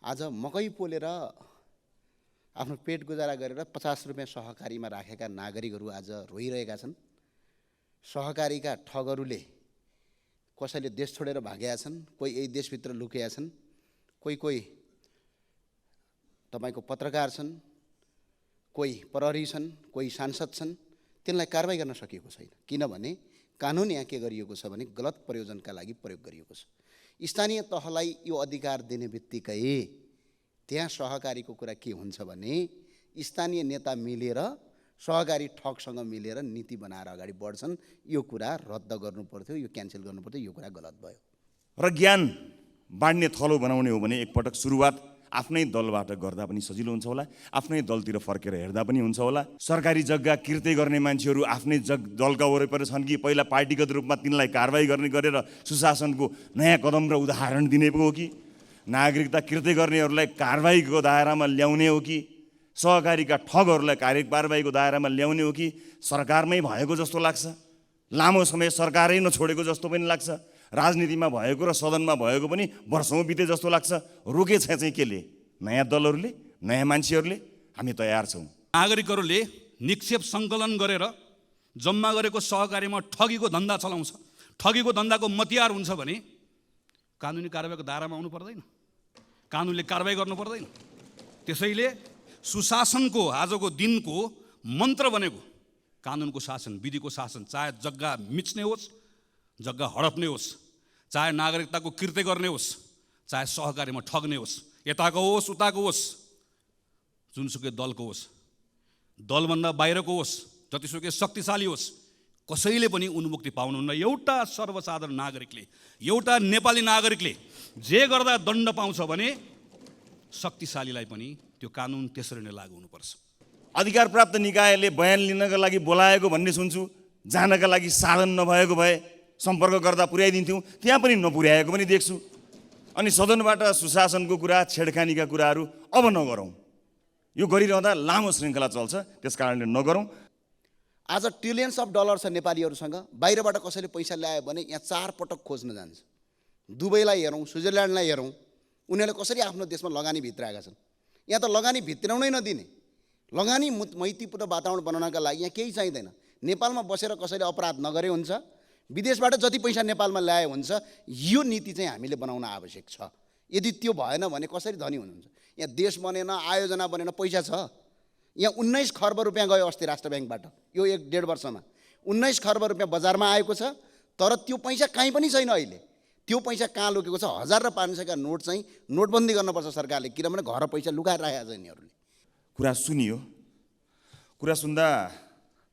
आज मकै पोलेर आफ्नो पेट गुजारा गरेर 50 रुपैयाँ सहकारीमा राखेका नागरिकहरू आज रोइरहेका छन्। सहकारीका ठगहरूले कसैले देश छोडेर भागेका छन्, कोही यही देशभित्र लुकेका छन्, कोही तपाईको पत्रकार छन्, कोही प्रहरी छन्, कोही सांसद छन्। तिनलाई कारबाही गर्न सकिएको छैन, किनभने कानुन यहाँ के गरिएको छ भने गलत प्रयोजनका लागि प्रयोग गरिएको छ। स्थानीय तहलाई यो अधिकार दिने बित्तिकै त्यहाँ सहकारीको कुरा के हुन्छ भने स्थानीय नेता मिलेर सहकारी ठगसँग मिलेर नीति बनाएर अगाडि बढ्छन्। यो कुरा रद्द गर्नु पर्थ्यो, यो क्यान्सल गर्नु पर्थ्यो, यो कुरा गलत भयो। र ज्ञान बाँड्ने थलो बनाउने हो भने एकपटक सुरुवात आफ्नै दलबाट गर्दा पनि सजिलो हुन्छ होला, आफ्नै दलतिर फर्केर हेर्दा पनि हुन्छ होला। सरकारी जग्गा किर्ते गर्ने मान्छेहरू आफ्नै दलका वरिपरि छन् कि पहिला पार्टीगत रूपमा तिनलाई कारबाही गर्ने गरेर सुशासनको नयाँ कदम र उदाहरण दिने हो कि नागरिकता किर्ते गर्नेहरूलाई कारबाहीको दायरामा ल्याउने हो कि सहकारीका ठगहरूलाई कारबाहीको दायरामा ल्याउने हो कि सरकारमै भएको जस्तो लाग्छ। लामो समय सरकारै नछोडेको जस्तो पनि लाग्छ। राजनीतिमा भएको र सदनमा भएको पनि वर्षौँ बिते जस्तो लाग्छ। रोके चाहिँ केले? नयाँ दलहरूले, नयाँ मान्छेहरूले। हामी तयार छौँ। नागरिकहरूले निक्षेप सङ्कलन गरेर जम्मा गरेको सहकारीमा ठगीको धन्दा चलाउँछ, ठगीको धन्दाको मतियार हुन्छ भने कानुनी कारबाहीको दायरामा आउनु पर्दैन, कानुनले कारबाही गर्नु पर्दैन। त्यसैले सुशासनको आजको दिनको मन्त्र बनेको कानुनको शासन, विधिको शासन, चाहे जग्गा मिच्ने होस्, जग्गा हडप्ने होस्, चाहे नागरिकताको किर्ते गर्ने होस्, चाहे सहकारीमा ठग्ने होस्, यताको होस् उताको होस्, जुनसुकै दलको होस्, दलभन्दा बाहिरको होस्, जतिसुकै शक्तिशाली होस्, कसैले पनि उन्मुक्ति पाउनुहुन्न। एउटा सर्वसाधारण नागरिकले, एउटा नेपाली नागरिकले जे गर्दा दण्ड पाउँछ भने शक्तिशालीलाई पनि त्यो कानुन त्यसरी नै लागू हुनुपर्छ। अधिकार प्राप्त निकायले बयान लिनका लागि बोलाएको भन्ने सुन्छु, जानका लागि साधन नभएको भए सम्पर्क गर्दा पुर्याइदिन्थ्यौँ, त्यहाँ पनि नपुर्याएको पनि देख्छु। अनि सदनबाट सुशासनको कुरा, छेडखानीका कुराहरू अब नगरौँ। यो गरिरहँदा लामो श्रृङ्खला चल्छ, त्यस कारणले नगरौँ। आज ट्रिलियन्स अफ डलर छ नेपालीहरूसँग। बाहिरबाट कसैले पैसा ल्यायो भने यहाँ 4 पटक खोज्न जान्छ। दुबईलाई हेरौँ, स्विजरल्यान्डलाई हेरौँ, उनीहरूले कसरी आफ्नो देशमा लगानी भित्राएका छन्। यहाँ त लगानी भित्राउनै नदिने, लगानी मैत्रीपूर्ण वातावरण बनाउनका लागि यहाँ केही चाहिँदैन। नेपालमा बसेर कसैले अपराध नगरे हुन्छ, विदेशबाट जति पैसा नेपालमा ल्याए हुन्छ। यो नीति चाहिँ हामीले बनाउन आवश्यक छ। यदि त्यो भएन भने कसरी धनी हुनुहुन्छ? यहाँ देश बनेन, आयोजना बनेन, पैसा छ। यहाँ 19 खर्ब रुपियाँ गयो अस्ति राष्ट्र ब्याङ्कबाट, यो 1-1.5 वर्षमा 19 खर्ब रुपियाँ बजारमा आएको छ। तर त्यो पैसा कहीँ पनि छैन अहिले। त्यो पैसा कहाँ लुकेको छ? 1000 र 500 का नोट चाहिँ नोटबन्दी गर्नुपर्छ सरकारले, किनभने घर पैसा लुकाएर राखेका छ यिनीहरूले। कुरा सुनियो, कुरा सुन्दा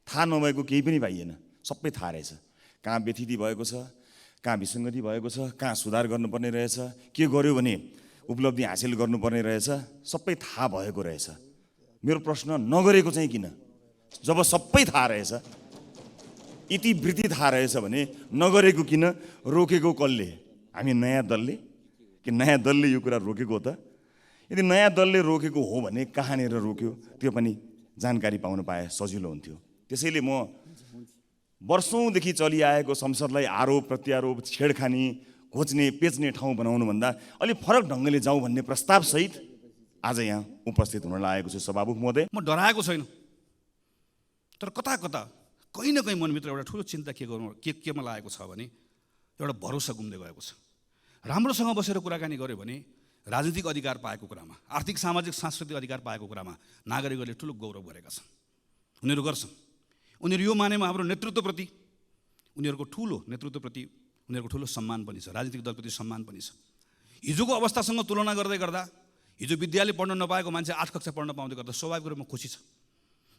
थाहा नभएको केही पनि पाइएन, सबै थाहा रहेछ। कहाँ व्यथिति भएको छ, कहाँ विसङ्गति भएको छ, कहाँ सुधार गर्नुपर्ने रहेछ, के गर्यो भने उपलब्धि हासिल गर्नुपर्ने रहेछ, सबै थाहा भएको रहेछ। मेरो प्रश्न, नगरेको चाहिँ किन? जब सबै थाहा रहेछ, इतिवृत्ति थाहा रहेछ भने नगरेको किन? रोकेको कसले? हामी नयाँ दलले कि नयाँ दलले यो कुरा रोकेको हो त? यदि नयाँ दलले रोकेको हो भने कहाँनिर रोक्यो त्यो पनि जानकारी पाउन पाए सजिलो हुन्थ्यो। त्यसैले म वर्षौँदेखि चलिआएको संसदलाई आरोप प्रत्यारोप, छेडखानी, घोच्ने पेच्ने ठाउँ बनाउनुभन्दा अलिक फरक ढङ्गले जाउँ भन्ने प्रस्तावसहित आज यहाँ उपस्थित हुन लागेको छु सभामुख महोदय। म डराएको छैन, तर कता कता कहीँ न कहीँ मनभित्र एउटा ठुलो चिन्ता केमा लागेको छ भने एउटा भरोसा गुम्दै गएको छ। राम्रोसँग बसेर कुराकानी गऱ्यो भने राजनीतिक अधिकार पाएको कुरामा, आर्थिक सामाजिक सांस्कृतिक अधिकार पाएको कुरामा नागरिकहरूले ठुलो गौरव गरेका छन्। उनीहरू गर्छन्। उनीहरू यो मानेमा हाम्रो नेतृत्वप्रति, उनीहरूको ठुलो नेतृत्वप्रति उनीहरूको ठुलो सम्मान पनि छ, राजनीतिक दलप्रति सम्मान पनि छ। हिजोको अवस्थासँग तुलना गर्दै गर्दा हिजो विद्यालय पढ्न नपाएको मान्छे 8 कक्षा पढ्न पाउँदै गर्दा स्वाभाविक रूपमा खुसी छ।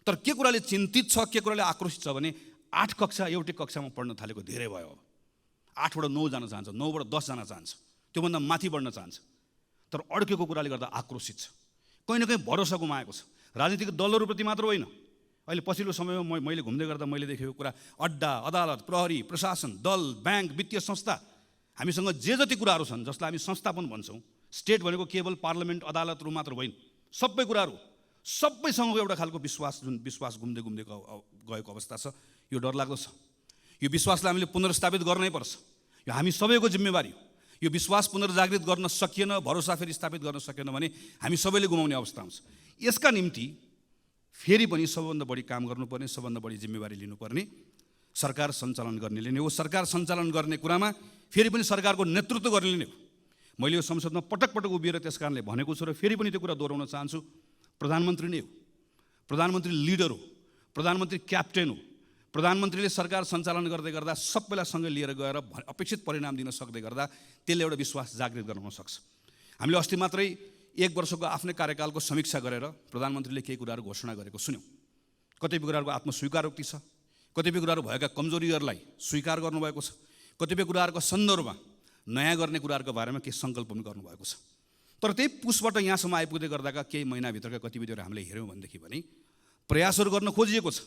तर के कुराले चिन्तित छ, के कुराले आक्रोशित छ भने 8 कक्षा एउटै कक्षामा पढ्न थालेको धेरै भयो। अब 8 बाट 9 जान चाहन्छ, 9 बाट 10 जान चाहन्छ, त्योभन्दा माथि बढ्न चाहन्छ। तर अड्केको कुराले गर्दा आक्रोशित छ, कहीँ न कहीँ भरोसा गुमाएको छ। राजनीतिक दलहरूप्रति मात्र होइन, अहिले पछिल्लो समयमा मैले घुम्दै गर्दा मैले देखेको कुरा, अड्डा, अदालत, प्रहरी, प्रशासन, दल, ब्याङ्क, वित्तीय संस्था, हामीसँग जे जति कुराहरू छन् जसलाई हामी संस्था पनि भन्छौँ। स्टेट भनेको केवल पार्लियामेन्ट, अदालतहरू मात्र होइन, सबै कुराहरू, सबैसँगको एउटा खालको विश्वास, जुन विश्वास घुम्दै गएको अवस्था छ। यो डरलाग्दो छ। यो विश्वासलाई हामीले पुनर्स्थापित गर्नै पर्छ। यो हामी सबैको जिम्मेवारी हो। यो विश्वास पुनर्जागृत गर्न सकिएन, भरोसा फेरि स्थापित गर्न सकेन भने हामी सबैले गुमाउने अवस्था आउँछ। यसका निम्ति फेरि पनि सबभन्दा बढी काम गर्नुपर्ने, सबभन्दा बढी जिम्मेवारी लिनुपर्ने सरकार सञ्चालन गर्नेले नै हो। सरकार सञ्चालन गर्ने कुरामा फेरि पनि सरकारको नेतृत्व गर्नेले नै हो। मैले यो संसदमा पटक पटक उभिएर त्यस कारणले भनेको छु र फेरि पनि त्यो कुरा दोहोऱ्याउन चाहन्छु। प्रधानमन्त्री नै हो, प्रधानमन्त्री लिडर हो, प्रधानमन्त्री क्याप्टेन हो। प्रधानमन्त्रीले सरकार सञ्चालन गर्दै गर्दा सबैलाई सँगै लिएर गएर अपेक्षित परिणाम दिन सक्दै गर्दा त्यसले एउटा विश्वास जागृत गराउन सक्छ। हामीले अस्ति मात्रै 1 वर्षको आफ्नै कार्यकालको समीक्षा गरेर प्रधानमन्त्रीले केही कुराहरू घोषणा गरेको सुन्यौँ। कतिपय कुराहरूको आत्मस्वीकारोक्ति छ, कतिपय कुराहरू भएका कमजोरीहरूलाई स्वीकार गर्नुभएको छ, कतिपय कुराहरूको सन्दर्भमा नयाँ गर्ने कुराहरूको बारेमा केही सङ्कल्प पनि गर्नुभएको छ। तर त्यही पुसबाट यहाँसम्म आइपुग्दै गर्दाका केही महिनाभित्रका गतिविधिहरू हामीले हेऱ्यौँ भनेदेखि भने प्रयासहरू गर्न खोजिएको छ,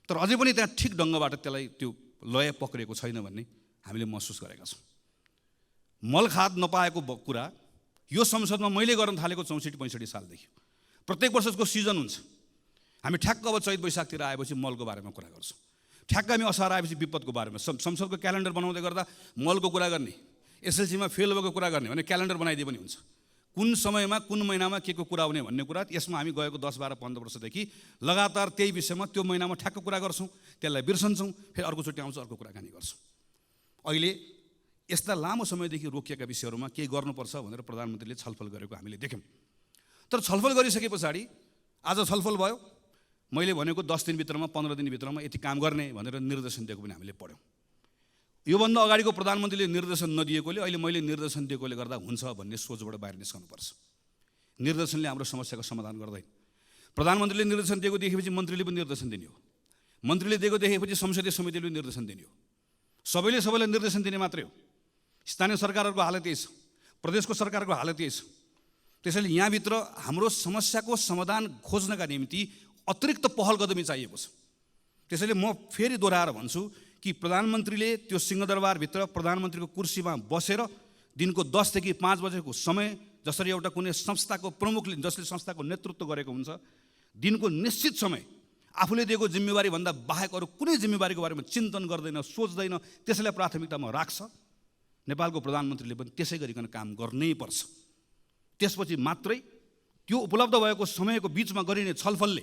तर अझै पनि त्यहाँ ठिक ढङ्गबाट त्यसलाई त्यो लय पक्रिएको छैन भन्ने हामीले महसुस गरेका छौँ। मलखाद नपाएको कुरा यो संसदमा मैले गर्न थालेको 64-65 सालदेखि प्रत्येक वर्षको सिजन हुन्छ। हामी ठ्याक्क अब चैत वैशाखतिर आएपछि मलको बारेमा कुरा गर्छौँ, ठ्याक्क हामी असार आएपछि विपदको बारेमा। संसदको क्यालेन्डर बनाउँदै गर्दा मलको कुरा गर्ने, एसएलसीमा फेल भएको कुरा गर्ने भने क्यालेन्डर बनाइदिए पनि हुन्छ। कुन समयमा कुन महिनामा के को कुरा हुने भन्ने कुरा यसमा हामी गएको 10, 12, 15 वर्षदेखि लगातार त्यही विषयमा त्यो महिनामा ठ्याक्क कुरा गर्छौँ, त्यसलाई बिर्सन्छौँ, फेरि अर्कोचोटि आउँछ अर्को कुराकानी गर्छौँ। अहिले यस्ता लामो समयदेखि रोकिएका विषयहरूमा केही गर्नुपर्छ भनेर प्रधानमन्त्रीले छलफल गरेको हामीले देख्यौँ। तर छलफल गरिसके पछाडि आज छलफल भयो, मैले भनेको 10 दिनभित्रमा 15 दिनभित्रमा यति काम गर्ने भनेर निर्देशन दिएको पनि हामीले पढ्यौँ। योभन्दा अगाडिको प्रधानमन्त्रीले निर्देशन नदिएकोले अहिले मैले निर्देशन दिएकोले गर्दा हुन्छ भन्ने सोचबाट बाहिर निस्कनुपर्छ। निर्देशनले हाम्रो समस्याको समाधान गर्दैन। प्रधानमन्त्रीले निर्देशन दिएको देखेपछि मन्त्रीले पनि निर्देशन दिने हो, मन्त्रीले दिएको देखेपछि संसदीय समितिले पनि निर्देशन दिने हो। सबैलाई निर्देशन दिने मात्रै हो। स्थानीय सरकारहरूको हालत यही छ, प्रदेशको सरकारको हालत यही छ। त्यसैले यहाँभित्र हाम्रो समस्याको समाधान खोज्नका निम्ति अतिरिक्त पहल कदमी चाहिएको छ। त्यसैले म फेरि दोहोऱ्याएर भन्छु कि प्रधानमन्त्रीले त्यो सिंहदरबारभित्र प्रधानमन्त्रीको कुर्सीमा बसेर दिनको 10 देखि 5 बजेको समय जसरी एउटा कुनै संस्थाको प्रमुखले जसले संस्थाको नेतृत्व गरेको हुन्छ, दिनको निश्चित समय आफूले दिएको जिम्मेवारीभन्दा बाहेक अरू कुनै जिम्मेवारीको बारेमा चिन्तन गर्दैन, सोच्दैन, त्यसैलाई प्राथमिकतामा राख्छ। नेपालको प्रधानमन्त्रीले पनि त्यसै गरिकन काम गर्नै पर्छ। त्यसपछि मात्रै त्यो उपलब्ध भएको समयको बिचमा गरिने छलफलले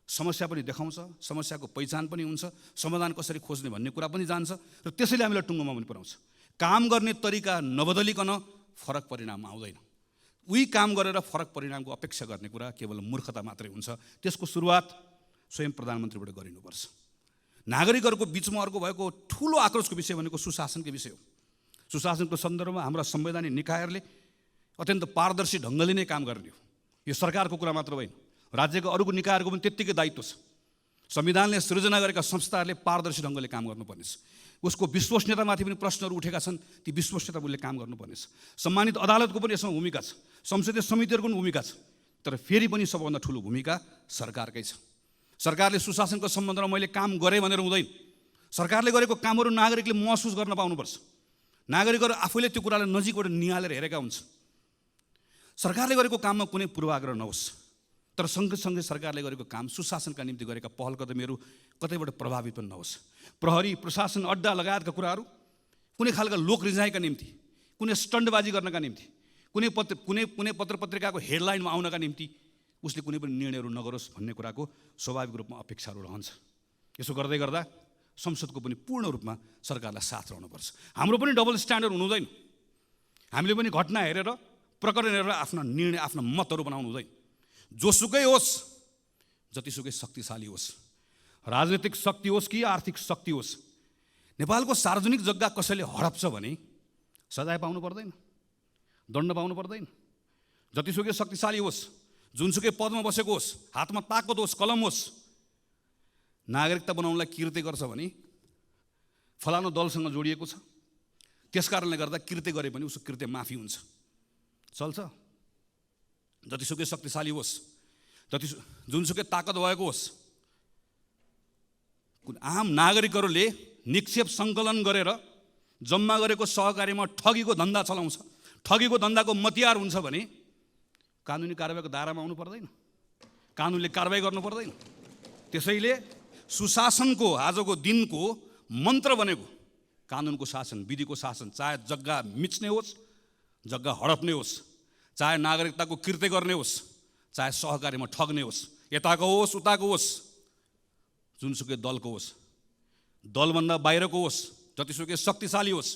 समस्या पनि देखाउँछ, समस्याको पहिचान पनि हुन्छ, समाधान कसरी खोज्ने भन्ने कुरा पनि जान्छ र त्यसैले हामीलाई टुङ्गोमा पनि पुर्याउँछ। काम गर्ने तरिका नबदलिकन फरक परिणाम आउँदैन। उही काम गरेर फरक परिणामको अपेक्षा गर्ने कुरा केवल मूर्खता मात्रै हुन्छ। त्यसको सुरुवात स्वयं प्रधानमन्त्रीबाट गरिनुपर्छ। नागरिकहरूको बिचमा अर्को भएको ठुलो आक्रोशको विषय भनेको सुशासनको विषय हो। सुशासनको सन्दर्भमा हाम्रा संवैधानिक निकायहरूले अत्यन्त पारदर्शी ढङ्गले नै काम गर्ने हो। यो सरकारको कुरा मात्र होइन, राज्यको अरूको निकायहरूको पनि त्यत्तिकै दायित्व छ। संविधानले सृजना गरेका संस्थाहरूले पारदर्शी ढङ्गले काम गर्नुपर्नेछ। उसको विश्वसनीयतामाथि पनि प्रश्नहरू उठेका छन्, ती विश्वसनीयता उसले काम गर्नुपर्नेछ। सम्मानित अदालतको पनि यसमा भूमिका छ, संसदीय समितिहरूको पनि भूमिका छ। तर फेरि पनि सबभन्दा ठुलो भूमिका सरकारकै छ। सरकारले सुशासनको सम्बन्धमा मैले काम गरेँ भनेर हुँदैन। सरकारले गरेको कामहरू नागरिकले महसुस गर्न पाउनुपर्छ। नागरिकहरू आफूले त्यो कुरालाई नजिकबाट निहालेर हेरेका हुन्छन्। सरकारले गरेको काममा कुनै पूर्वाग्रह नहोस्, तर सँगसँगै सरकारले गरेको काम सुशासनका निम्ति गरेका पहल कदमीहरू कतैबाट प्रभावित पनि नहोस्। प्रहरी, प्रशासन, अड्डा लगायतका कुराहरू कुनै खालका लोक रिझाइका निम्ति, कुनै स्टन्टबाजी गर्नका निम्ति, कुनै पत्र पत्रिकाको हेडलाइनमा आउनका निम्ति उसले कुनै पनि निर्णयहरू नगरोस् भन्ने कुराको स्वाभाविक रूपमा अपेक्षाहरू रहन्छ। यसो गर्दै गर्दा संसदको पनि पूर्ण रूपमा सरकारलाई साथ रहनुपर्छ। हाम्रो पनि डबल स्ट्यान्डर्ड हुनु हुँदैन। हामीले पनि घटना हेरेर, प्रकरण हेरेर आफ्ना निर्णय, आफ्ना मतहरू बनाउनु हुँदैन। जोसुकै होस्, जतिसुकै शक्तिशाली होस्, राजनीतिक शक्ति होस् कि आर्थिक शक्ति होस्, नेपालको सार्वजनिक जग्गा कसैले हडप्छ भने सजाय पाउनु पर्दैन, दण्ड पाउनु पर्दैन। जतिसुकै शक्तिशाली होस्, जुनसुकै पदमा बसेको होस्, हातमा ताकत होस्, कलम होस्, नागरिकता बनाउनलाई कृत्य गर्छ भने फलानु दलसँग जोडिएको छ, त्यस कारणले गर्दा कृत्य गरे पनि उसको कृत्य माफी हुन्छ, चल्छ। जतिसुकै शक्तिशाली होस्, जुनसुकै ताकत भएको होस्, आम नागरिकहरूले निक्षेप सङ्कलन गरेर जम्मा गरेको सहकारीमा ठगीको धन्दा चलाउँछ, ठगीको धन्दाको मतियार हुन्छ भने कानुनी कारबाहीको दायरामा आउनु पर्दैन, कानुनले कारबाही गर्नु पर्दैन। त्यसैले सुशासनको आजको दिनको मन्त्र बनेको कानुनको शासन, विधिको शासन, चाहे जग्गा मिच्ने होस्, जग्गा हडप्ने होस्, चाहे नागरिकताको कृत्य गर्ने होस्, चाहे सहकारीमा ठग्ने होस्, यताको होस् उताको होस्, जुनसुकै दलको होस्, दलभन्दा बाहिरको होस्, जतिसुकै शक्तिशाली होस्,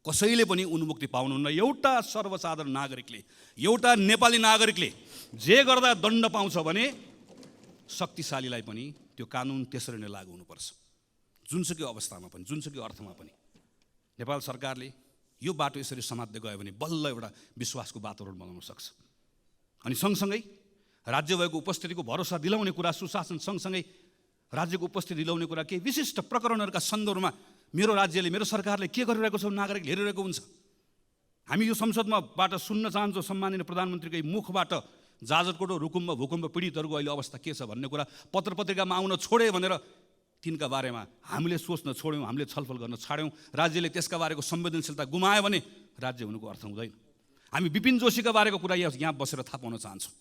कसैले पनि उन्मुक्ति पाउनुहुन्न। एउटा सर्वसाधारण नागरिकले, एउटा नेपाली नागरिकले जे गर्दा दण्ड पाउँछ भने शक्तिशालीलाई पनि त्यो कानुन त्यसरी नै लागू हुनुपर्छ। जुनसुकै अवस्थामा पनि, जुनसुकै अर्थमा पनि नेपाल सरकारले यो बाटो यसरी समात्दै गयो भने बल्ल एउटा विश्वासको वातावरण बनाउन सक्छ। अनि सँगसँगै राज्य भएको उपस्थितिको भरोसा दिलाउने कुरा, सुशासन सँगसँगै राज्यको उपस्थिति दिलाउने कुरा, केही विशिष्ट प्रकरणहरूका सन्दर्भमा मेरो राज्यले, मेरो सरकारले के गरिरहेको छ नागरिकले हेरिरहेको हुन्छ। हामी यो संसदमाबाट सुन्न चाहन्छौँ सम्माननीय प्रधानमन्त्रीकै मुखबाट जाजरकोट रुकुममा भूकम्प पीडितहरूको अहिले अवस्था के छ भन्ने कुरा पत्र पत्रिकामा आउन छोडे भनेर तिनका बारेमा हामीले सोच्न छोड्यौँ, हामीले छलफल गर्न छाड्यौँ, राज्यले त्यसका बारेको संवेदनशीलता गुमायो भने राज्य हुनुको अर्थ हुँदैन। हामी विपिन जोशीका बारेको कुरा यहाँ बसेर थाहा पाउन चाहन्छौँ।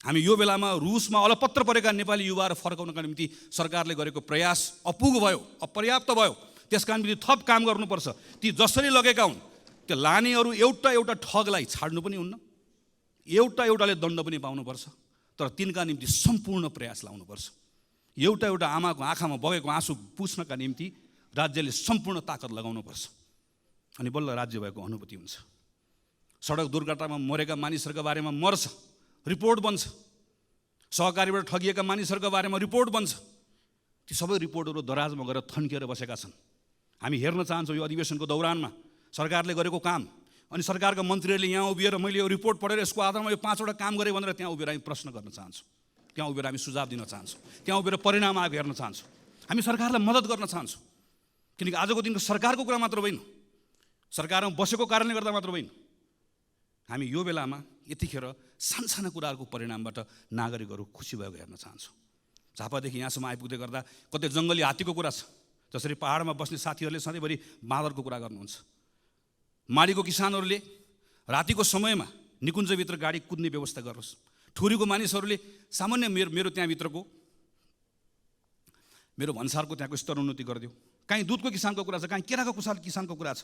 हामी यो बेलामा रुसमा अलपत्र परेका नेपाली युवाहरू फर्काउनका निम्ति सरकारले गरेको प्रयास अपुग भयो, अपर्याप्त भयो। त्यसका निम्ति थप काम गर्नुपर्छ। ती जसरी लगेका हुन् त्यो लानेहरू एउटा एउटा ठगलाई छाड्नु पनि हुन्न, एउटा एउटाले दण्ड पनि पाउनुपर्छ, तर तिनका निम्ति सम्पूर्ण प्रयास लाउनुपर्छ। एउटा एउटा आमाको आँखामा बगेको आँसु पुस्नका निम्ति राज्यले सम्पूर्ण ताकत लगाउनुपर्छ, अनि बल्ल राज्य भएको अनुभूति हुन्छ। सडक दुर्घटनामा मरेका मानिसहरूका बारेमा मर्छ, रिपोर्ट बन्छ। सहकारीबाट ठगिएका मानिसहरूका बारेमा रिपोर्ट बन्छ। ती सबै रिपोर्टहरू दराजमा गएर थन्किएर बसेका छन्। हामी हेर्न चाहन्छौँ यो अधिवेशनको दौरानमा सरकारले गरेको काम, अनि सरकारका मन्त्रीहरूले यहाँ उभिएर मैले यो रिपोर्ट पढेर यसको आधारमा यो 5वटा काम गरेँ भनेर त्यहाँ उभिएर हामी प्रश्न गर्न चाहन्छौँ, त्यहाँ उभिएर हामी सुझाव दिन चाहन्छौँ, त्यहाँ उभिएर परिणाम आएको हेर्न चाहन्छौँ। हामी सरकारलाई मद्दत गर्न चाहन्छौँ, किनकि आजको दिनको सरकारको कुरा मात्र होइन, सरकारमा बसेको कारणले गर्दा मात्र होइन। हामी यो बेलामा यतिखेर सानसाना कुराहरूको परिणामबाट नागरिकहरू खुसी भएको हेर्न चाहन्छौँ। झापादेखि यहाँसम्म आइपुग्दै गर्दा कतै जङ्गली हात्तीको कुरा छ, जसरी पहाडमा बस्ने साथीहरूले सधैँभरि बाँदरको कुरा गर्नुहुन्छ। माडीको किसानहरूले रातिको समयमा निकुञ्जभित्र गाडी कुद्ने व्यवस्था गरोस्। ठुरीको मानिसहरूले सामान्य मेरो त्यहाँभित्रको मेरो भन्सारको त्यहाँको स्तरोन्नति गरिदियो। काहीँ दुधको किसानको कुरा छ, काहीँ केराको किसानको कुरा छ।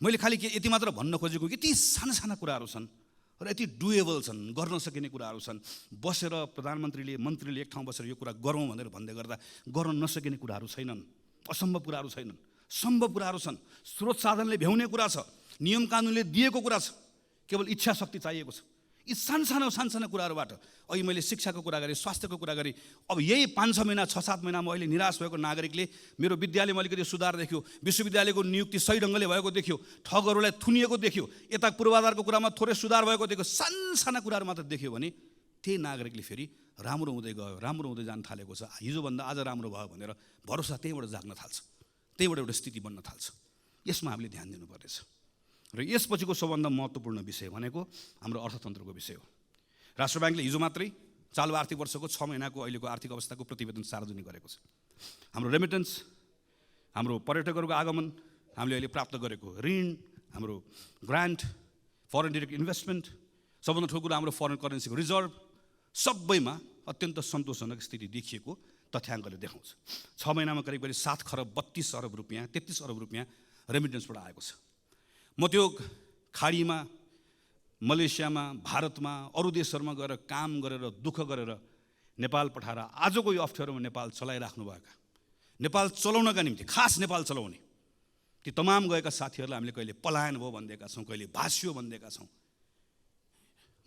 मैले खालि यति मात्र भन्न खोजेको कि यति साना साना कुराहरू छन् र यति डुएबल छन्, गर्न सकिने कुराहरू छन्। बसेर प्रधानमन्त्रीले, मन्त्रीले एक ठाउँ बसेर यो कुरा गरौँ भनेर भन्दै गर्दा गर्न नसकिने कुराहरू छैनन्, असम्भव कुराहरू छैनन्, सम्भव कुराहरू छन्। स्रोत साधनले भ्याउने कुरा छ, नियम कानुनले दिएको कुरा छ, केवल इच्छा शक्ति चाहिएको छ। यी सानसाना कुराहरूबाट अहिले मैले शिक्षाको कुरा गरेँ, स्वास्थ्यको कुरा गरेँ। अब यही 5-6 महिना 6-7 महिनामा अहिले निराश भएको नागरिकले मेरो विद्यालयमा अलिकति सुधार देख्यो, विश्वविद्यालयको नियुक्ति सही ढङ्गले भएको देख्यो, ठगहरूलाई थुनिएको देख्यो, यता पूर्वाधारको कुरामा थोरै सुधार भएको देख्यो, सानसाना कुराहरू मात्र देख्यो भने त्यही नागरिकले फेरि राम्रो हुँदै गयो, राम्रो हुँदै जान थालेको छ, हिजोभन्दा आज राम्रो भयो भनेर भरोसा त्यहीँबाट जाग्न थाल्छ, त्यहीँबाट एउटा स्थिति बन्न थाल्छ। यसमा हामीले ध्यान दिनुपर्नेछ। र यसपछिको सबभन्दा महत्त्वपूर्ण विषय भनेको हाम्रो अर्थतन्त्रको विषय हो। राष्ट्र ब्याङ्कले हिजो मात्रै चालु आर्थिक वर्षको 6 महिनाको अहिलेको आर्थिक अवस्थाको प्रतिवेदन सार्वजनिक गरेको छ। हाम्रो रेमिटेन्स, हाम्रो पर्यटकहरूको आगमन, हामीले अहिले प्राप्त गरेको ऋण, हाम्रो ग्रान्ट, फरेन डिरेक्ट इन्भेस्टमेन्ट, सबभन्दा ठुलो कुरा हाम्रो फरेन करेन्सीको रिजर्भ, सबैमा अत्यन्त सन्तोषजनक स्थिति देखिएको तथ्याङ्कले देखाउँछ। 6 महिनामा करिब 7 खरब 32 अरब रुपियाँ, 33 अरब रुपियाँ रेमिटेन्सबाट आएको छ। म त्यो खाडीमा, मलेसियामा, भारतमा, अरू देशहरूमा गएर काम गरेर, दुःख गरेर नेपाल पठाएर आजको यो अप्ठ्यारोमा नेपाल चलाइराख्नुभएका, नेपाल चलाउनका निम्ति खास नेपाल चलाउने ती तमाम गएका साथीहरूलाई हामीले कहिले पलायन भयो भनिदिएका छौँ, कहिले भाष्यो भनिदिएका छौँ।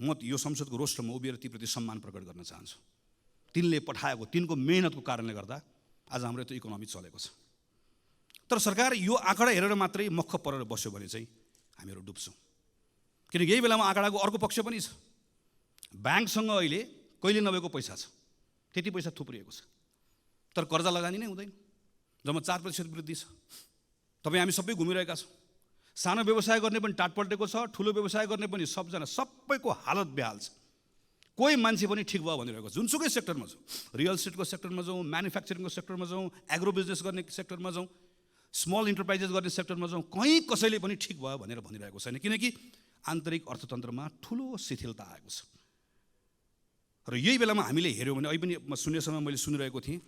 म यो संसदको रोस्टरमा उभिएर तीप्रति सम्मान प्रकट गर्न चाहन्छु। तिनले पठाएको, तिनको मेहनतको कारणले गर्दा आज हाम्रो त्यो इकोनोमी चलेको छ। तर सरकार यो आँकडा हेरेर मात्रै मख परेर बस्यो भने चाहिँ हामीहरू डुब्छौँ। किनकि यही बेलामा आँकडाको अर्को पक्ष पनि छ। ब्याङ्कसँग अहिले कहिले नभएको पैसा छ, त्यति पैसा थुप्रिएको छ, तर कर्जा लगानी नै हुँदैन। जम्मा 4% वृद्धि छ। तपाईँ हामी सबै घुमिरहेका छौँ। सानो व्यवसाय गर्ने पनि टाट पल्टेको छ, ठुलो व्यवसाय गर्ने पनि सबैको हालत बेहाल छ। कोही मान्छे पनि ठिक भयो भनिरहेको छ। जुनसुकै सेक्टरमा जाउँ, रियल इस्टेटको सेक्टरमा जाउँ, म्यानुफ्याक्चरिङको सेक्टरमा जाउँ, एग्रो बिजनेस गर्ने सेक्टरमा जाउँ, स्मल इन्टरप्राइजेस गर्ने सेक्टरमा जाउँ, कहीँ कसैले पनि ठिक भयो भनेर भनिरहेको छैन। किनकि आन्तरिक अर्थतन्त्रमा ठुलो शिथिलता आएको छ। र यही बेलामा हामीले हेऱ्यौँ भने अहिले पनि सुन्ने समय मैले सुनिरहेको थिएँ,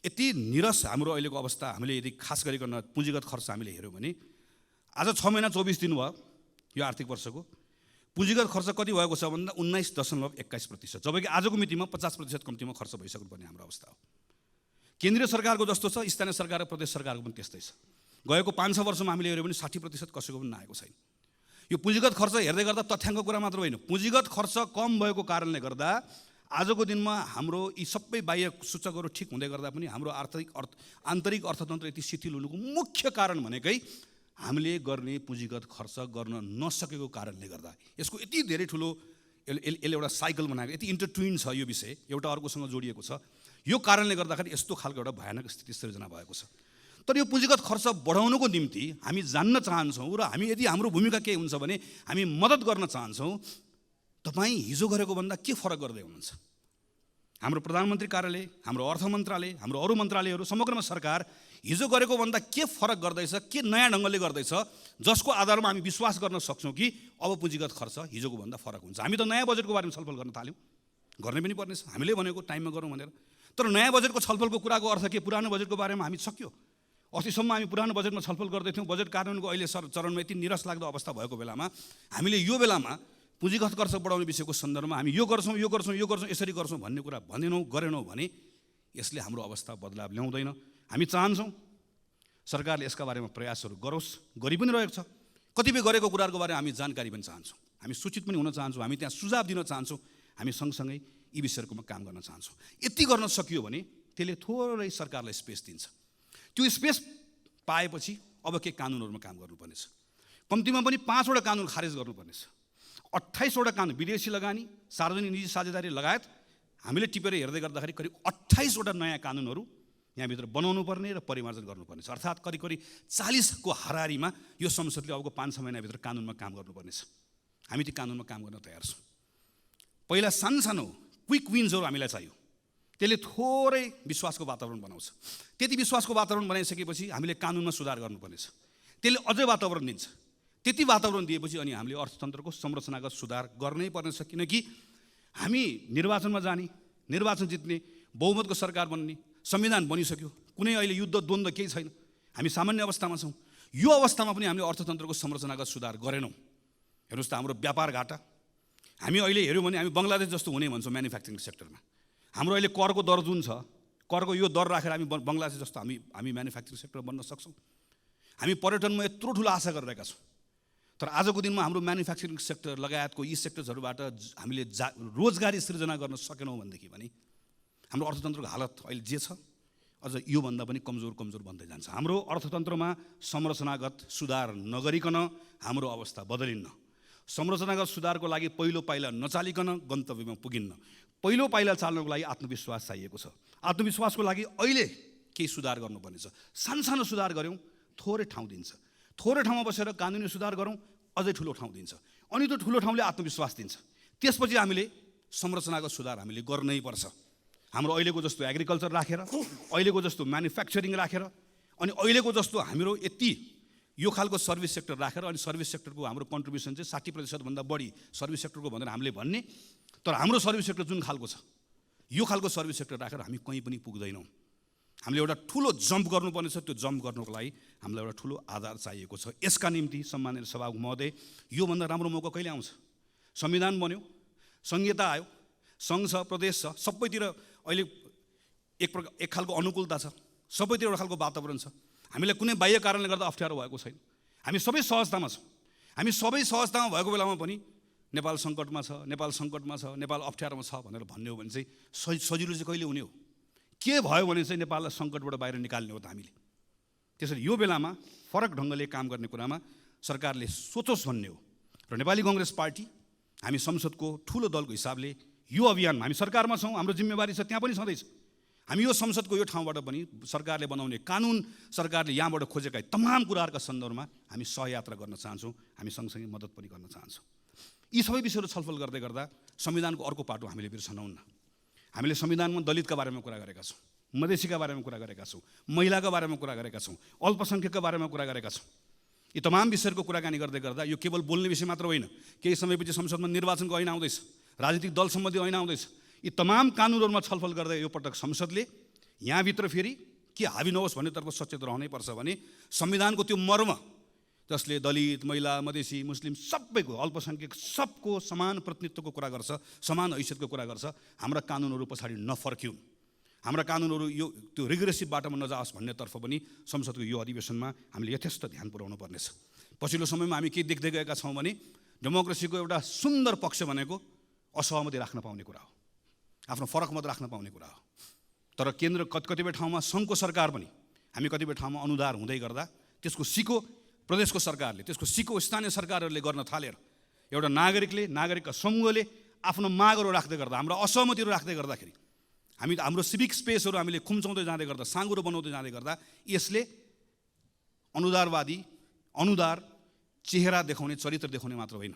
यति निरस हाम्रो अहिलेको अवस्था हामीले यदि खास गरिकन पुँजीगत खर्च हामीले हेऱ्यौँ भने आज 6 महिना 24 दिन भयो यो आर्थिक वर्षको पुँजीगत खर्च कति भएको छ भन्दा 19.21%, जबकि आजको मितिमा 50% कम्तीमा खर्च भइसक्नु पर्ने हाम्रो अवस्था हो। केन्द्रीय सरकारको जस्तो छ, स्थानीय सरकार र प्रदेश सरकारको पनि त्यस्तै छ। गएको 5-6 वर्षमा हामीले हेऱ्यौँ भने 60% कसैको पनि नआएको छैन। यो पुँजीगत खर्च हेर्दै गर्दा तथ्याङ्क कुरा मात्र होइन, पुँजीगत खर्च कम भएको कारणले गर्दा आजको दिनमा हाम्रो यी सबै बाह्य सूचकहरू ठिक हुँदै गर्दा पनि हाम्रो आन्तरिक अर्थतन्त्र यति शिथिल हुनुको मुख्य कारण भनेकै हामीले गर्ने पुँजीगत खर्च गर्न नसकेको कारणले गर्दा। यसको यति धेरै ठुलो यसले एउटा साइकल बनाएको, यति इन्टरट्विन छ यो विषय, एउटा अर्कोसँग जोडिएको छ। यो कारणले गर्दाखेरि यस्तो खालको एउटा भयानक स्थिति सिर्जना भएको छ। तर यो पुँजीगत खर्च बढाउनुको निम्ति हामी जान्न चाहन्छौँ र हामी यदि हाम्रो भूमिका के हुन्छ भने हामी मद्दत गर्न चाहन्छौँ। तपाईँ हिजो गरेको भन्दा के फरक गर्दै हुनुहुन्छ? हाम्रो प्रधानमन्त्री कार्यालय, हाम्रो अर्थ मन्त्रालय, हाम्रो अरू मन्त्रालयहरू, समग्रमा सरकार हिजो गरेको भन्दा के फरक गर्दैछ, के नयाँ ढङ्गले गर्दैछ, जसको आधारमा हामी विश्वास गर्न सक्छौँ कि अब पुँजीगत खर्च हिजोको भन्दा फरक हुन्छ। हामी त नयाँ बजेटको बारेमा छलफल गर्न थाल्यौँ, गर्ने पनि पर्नेछ, हामीले भनेको टाइममा गरौँ भनेर। तर नयाँ बजेटको छलफलको कुराको अर्थ के? पुरानो बजेटको बारेमा हामी सक्यो। अस्तिसम्म हामी पुरानो बजेटमा छलफल गर्दैथ्यौँ। बजेट कार्यान्वयनको अहिले चरणमा यति निरस लाग्दो अवस्था भएको बेलामा हामीले यो बेलामा पुँजीगत खर्च बढाउने विषयको सन्दर्भमा हामी यो गर्छौँ, यो गर्छौँ, यो गर्छौँ, यसरी गर्छौँ भन्ने कुरा भनेनौँ, गरेनौँ भने यसले हाम्रो अवस्था बदलाव ल्याउँदैन। हामी चाहन्छौँ सरकारले यसका बारेमा प्रयासहरू गरोस्, गरि पनि रहेको छ। कतिपय गरेको कुराहरूको बारेमा हामी जानकारी पनि चाहन्छौँ, हामी सूचित पनि हुन चाहन्छौँ, हामी त्यहाँ सुझाव दिन चाहन्छौँ, हामी सँगसँगै यी विषयहरूमा काम गर्न चाहन्छौँ। यति गर्न सकियो भने त्यसले थोरै सरकारलाई स्पेस दिन्छ। त्यो स्पेस पाएपछि अब के कानुनहरूमा काम गर्नुपर्नेछ। कम्तीमा पनि 5वटा कानुन खारेज गर्नुपर्नेछ। 28वटा कानुन, विदेशी लगानी, सार्वजनिक निजी साझेदारी लगायत हामीले टिपेर हेर्दै गर्दाखेरि करिब 28वटा नयाँ कानुनहरू यहाँभित्र बनाउनु पर्ने र परिमार्जन गर्नुपर्ने छ। अर्थात् करिब 40को हाराहारीमा यो संसदले अबको 5-6 महिनाभित्र कानुनमा काम गर्नुपर्नेछ। हामी ती कानुनमा काम गर्न तयार छौँ। पहिला सानो क्विक विन्सहरू हामीलाई चाहियो, त्यसले थोरै विश्वासको वातावरण बनाउँछ। त्यति विश्वासको वातावरण बनाइसकेपछि हामीले कानुनमा सुधार गर्नुपर्नेछ, त्यसले अझै वातावरण दिन्छ। त्यति वातावरण दिएपछि अनि हामीले अर्थतन्त्रको संरचनागत सुधार गर्नै पर्नेछ। किनकि हामी निर्वाचनमा जाने, निर्वाचन जित्ने, बहुमतको सरकार बन्ने, संविधान बनिसक्यो, कुनै अहिले युद्ध द्वन्द्व केही छैन, हामी सामान्य अवस्थामा छौँ। यो अवस्थामा पनि हामीले अर्थतन्त्रको संरचनागत सुधार गरेनौँ। हेर्नुहोस् त हाम्रो व्यापार घाटा, हामी अहिले हेऱ्यौँ भने हामी बङ्गलादेश जस्तो हुने भन्छौँ म्यानुफ्याक्चरिङ सेक्टरमा। हाम्रो अहिले करको दर जुन छ, करको यो दर राखेर हामी बङ्गलादेश जस्तो हामी म्यानुफ्याक्चरिङ सेक्टर बन्न सक्छौँ। हामी पर्यटनमा यत्रो ठुलो आशा गरिरहेका छौँ। तर आजको दिनमा हाम्रो म्यानुफ्याक्चरिङ सेक्टर लगायतको यी सेक्टर्सहरूबाट हामीले रोजगारी सृजना गर्न सकेनौँ भनेदेखि भने हाम्रो अर्थतन्त्रको हालत अहिले जे छ अझ योभन्दा पनि कमजोर बन्दै जान्छ। हाम्रो अर्थतन्त्रमा संरचनागत सुधार नगरिकन हाम्रो अवस्था बदलिन्न। संरचनागत सुधारको लागि पहिलो पाइला नचालिकन गन्तव्यमा पुगिन्न। पहिलो पाइला चाल्नको लागि आत्मविश्वास चाहिएको छ। आत्मविश्वासको लागि अहिले केही सुधार गर्नुपर्ने छ। सानो सुधार गऱ्यौँ थोरै ठाउँ दिन्छ, थोरै ठाउँमा बसेर कानुनी सुधार गरौँ अझै ठुलो ठाउँ दिन्छ, अनि त्यो ठुलो ठाउँले आत्मविश्वास दिन्छ। त्यसपछि हामीले संरचनागत सुधार हामीले गर्नै पर्छ। हाम्रो अहिलेको जस्तो एग्रिकल्चर राखेर, अहिलेको जस्तो म्यानुफ्याक्चरिङ राखेर, अनि अहिलेको जस्तो हाम्रो यति यो खालको सर्भिस सेक्टर राखेर, अनि सर्भिस सेक्टरको हाम्रो कन्ट्रिब्युसन चाहिँ 60%भन्दा बढी सर्भिस सेक्टरको भनेर हामीले भन्ने, तर हाम्रो सर्भिस सेक्टर जुन खालको छ, यो खालको सर्भिस सेक्टर राखेर हामी कहीँ पनि पुग्दैनौँ। हामीले एउटा ठुलो जम्प गर्नुपर्ने छ। त्यो जम्प गर्नको लागि हामीलाई एउटा ठुलो आधार चाहिएको छ। यसका निम्ति सम्माननीय सभामुख महोदय, योभन्दा राम्रो मौका कहिले आउँछ? संविधान बन्यो, संहिता आयो, सङ्घ छ, प्रदेश छ, सबैतिर अहिले एक खालको अनुकूलता छ, सबैतिर एउटा खालको वातावरण छ। हामीलाई कुनै बाह्य कारणले गर्दा अप्ठ्यारो भएको छैन। हामी सबै सहजतामा छौँ। हामी सबै सहजतामा भएको बेलामा पनि नेपाल सङ्कटमा छ, नेपाल सङ्कटमा छ, नेपाल अप्ठ्यारोमा छ भनेर भन्ने हो भने चाहिँ सजिलो चाहिँ कहिले हुने हो? के भयो भने चाहिँ नेपाललाई सङ्कटबाट बाहिर निकाल्ने हो त हामीले। त्यसरी यो बेलामा फरक ढङ्गले काम गर्ने कुरामा सरकारले सोचोस् भन्ने हो। र नेपाली कङ्ग्रेस पार्टी हामी संसदको ठुलो दलको हिसाबले यो अभियानमा हामी सरकारमा छौँ, हाम्रो जिम्मेवारी छ, त्यहाँ पनि छँदैछ। हामी यो संसदको यो ठाउँबाट पनि सरकारले बनाउने कानुन, सरकारले यहाँबाट खोजेका तमाम कुराहरूका सन्दर्भमा हामी सहयात्रा गर्न चाहन्छौँ, हामी सँगसँगै मद्दत पनि गर्न चाहन्छौँ। यी सबै विषयहरू छलफल गर्दै गर्दा संविधानको अर्को पाटो हामीले बिर्सनौँ न। हामीले संविधानमा दलितका बारेमा कुरा गरेका छौँ, मधेसीका बारेमा कुरा गरेका छौँ, महिलाका बारेमा कुरा गरेका छौँ, अल्पसङ्ख्यकका बारेमा कुरा गरेका छौँ। यी तमाम विषयहरूको कुराकानी गर्दै गर्दा यो केवल बोल्ने विषय मात्र होइन। केही समयपछि संसदमा निर्वाचनको ऐन आउँदैछ, राजनीतिक दल सम्बन्धी ऐन आउँदैछ। यी तमाम कानुनहरूमा छलफल गर्दै यो पटक संसदले यहाँभित्र फेरि के हाबी नहोस् भन्नेतर्फ सचेत रहनै पर्छ भने संविधानको त्यो मर्म जसले दलित, महिला, मधेसी, मुस्लिम सबैको, अल्पसङ्ख्यक सबको समान प्रतिनिधित्वको कुरा गर्छ, समान हैसियतको कुरा गर्छ, हाम्रा कानुनहरू पछाडि नफर्किउन्, हाम्रा कानुनहरू यो त्यो रिग्रेसिभ बाटोमा नजाओस् भन्नेतर्फ पनि संसदको यो अधिवेशनमा हामीले यथेष्ट ध्यान पुर्याउनु पर्नेछ। पछिल्लो समयमा हामी के देख्दै गएका छौँ भने डेमोक्रेसीको एउटा सुन्दर पक्ष भनेको असहमति राख्न पाउने कुरा हो, आफ्नो फरक मत राख्न पाउने कुरा हो। तर केन्द्र कतिपय ठाउँमा सङ्घको सरकार पनि हामी कतिपय ठाउँमा अनुदार हुँदै गर्दा त्यसको सिको प्रदेशको सरकारले, त्यसको सिको स्थानीय सरकारहरूले गर्न थालेर एउटा नागरिकका समूहले आफ्नो मागहरू राख्दै गर्दा, हाम्रो असहमतिहरू राख्दै गर्दाखेरि हाम्रो सिभिक स्पेसहरू हामीले खुम्चाउँदै जाँदै गर्दा, साँगुरो बनाउँदै जाँदै गर्दा यसले अनुदार चेहरा देखाउने, चरित्र देखाउने मात्र होइन,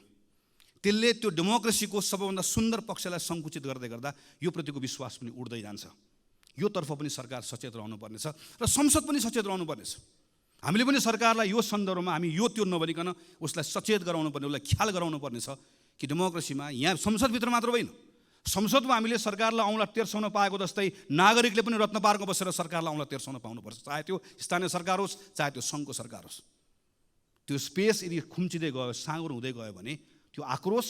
त्यसले त्यो डेमोक्रेसीको सबैभन्दा सुन्दर पक्षलाई सङ्कुचित गर्दै गर्दा यो प्रतिको विश्वास पनि उड्दै जान्छ। यो तर्फ पनि सरकार सचेत रहनुपर्नेछ र संसद पनि सचेत रहनुपर्नेछ। हामीले पनि सरकारलाई यो सन्दर्भमा हामी यो त्यो नभनिकन उसलाई सचेत गराउनु पर्ने, उसलाई ख्याल गराउनु पर्नेछ कि डेमोक्रेसीमा यहाँ संसदभित्र मात्र होइन, संसदमा हामीले सरकारलाई औँला तेर्साउन पाएको जस्तै नागरिकले पनि रत्न पार्कमा बसेर सरकारलाई औँला तेर्साउन पाउनुपर्छ, चाहे त्यो स्थानीय सरकार होस्, चाहे त्यो सङ्घको सरकार होस्। त्यो स्पेस यदि खुम्चिँदै गयो, साँगुरो हुँदै गयो भने त्यो आक्रोश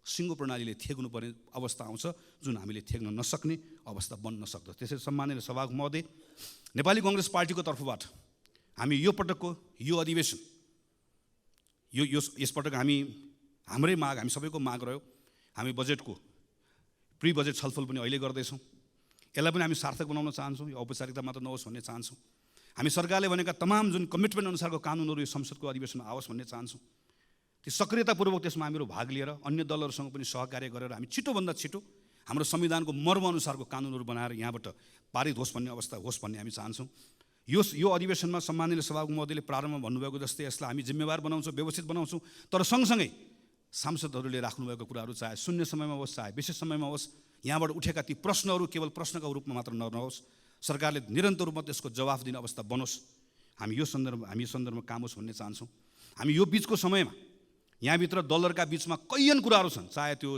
सिङ्गो प्रणालीले थेग्नु पर्ने अवस्था आउँछ, जुन हामीले थेग्न नसक्ने अवस्था बन्न सक्दछ। त्यसैले सम्माननीय सभामुख महोदय, नेपाली कङ्ग्रेस पार्टीको तर्फबाट हामी यो पटकको यो अधिवेशन यसपटक हाम्रै माग, हामी सबैको माग रह्यो, हामी बजेटको प्री बजेट छलफल पनि अहिले गर्दैछौँ, यसलाई पनि हामी सार्थक बनाउन चाहन्छौँ, यो औपचारिकता मात्र नहोस् भन्ने चाहन्छौँ। हामी सरकारले भनेका तमाम जुन कमिटमेन्ट अनुसारको कानुनहरू यो संसदको अधिवेशनमा आओस् भन्ने चाहन्छौँ। त्यो सक्रियतापूर्वक त्यसमा हामीहरू भाग लिएर अन्य दलहरूसँग पनि सहकार्य गरेर हामी छिटोभन्दा छिटो हाम्रो संविधानको मर्म अनुसारको कानुनहरू बनाएर यहाँबाट पारित होस् भन्ने अवस्था होस् भन्ने हामी चाहन्छौँ। यो अधिवेशनमा सम्माननीय सभामुख महोदयले प्रारम्भमा भन्नुभएको जस्तै यसलाई हामी जिम्मेवार बनाउँछौँ, व्यवस्थित बनाउँछौँ, तर सँगसँगै सांसदहरूले राख्नुभएको कुराहरू चाहे शून्य समयमा होस्, चाहे विशेष समयमा होस्, यहाँबाट उठेका ती प्रश्नहरू केवल प्रश्नका रूपमा मात्र नहोस्, सरकारले निरन्तर रूपमा त्यसको जवाफ दिने अवस्था बनोस्। हामी यो सन्दर्भमा काम होस् भन्ने चाहन्छौँ। हामी यो बिचको समयमा यहाँभित्र दलहरूका बिचमा कैयन कुराहरू छन्, चाहे त्यो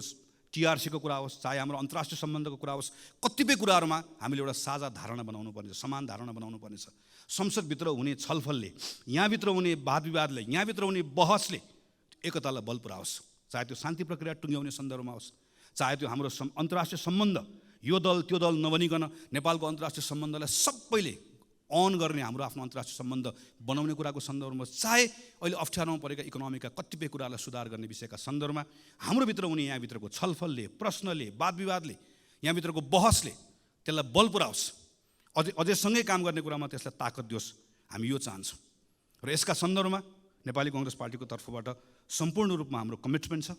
टिआरसीको कुरा होस्, चाहे हाम्रो अन्तर्राष्ट्रिय सम्बन्धको कुरा होस्, कतिपय कुराहरूमा हामीले एउटा साझा धारणा बनाउनु पर्नेछ, समान धारणा बनाउनु पर्नेछ। संसदभित्र हुने छलफलले, यहाँभित्र हुने वाद विवादले, यहाँभित्र हुने बहसले एकतालाई बल पुऱ्याओस्, चाहे त्यो शान्ति प्रक्रिया टुङ्ग्याउने सन्दर्भमा होस्, चाहे त्यो हाम्रो अन्तर्राष्ट्रिय सम्बन्ध यो दल त्यो दल नभनिकन नेपालको अन्तर्राष्ट्रिय सम्बन्धलाई सबैले अन गर्ने हाम्रो आफ्नो अन्तर्राष्ट्रिय सम्बन्ध बनाउने कुराको सन्दर्भमा, चाहे अहिले अप्ठ्यारोमा परेका इकोनोमीका कतिपय कुरालाई सुधार गर्ने विषयका सन्दर्भमा हाम्रो भित्र हुने यहाँभित्रको छलफलले, प्रश्नले, वाद विवादले, यहाँभित्रको बहसले त्यसलाई बल पुऱ्याओस्, अझैसँगै काम गर्ने कुरामा त्यसलाई ताकत दियोस्, हामी यो चाहन्छौँ। र यसका सन्दर्भमा नेपाली कङ्ग्रेस पार्टीको तर्फबाट सम्पूर्ण रूपमा हाम्रो कमिटमेन्ट छ।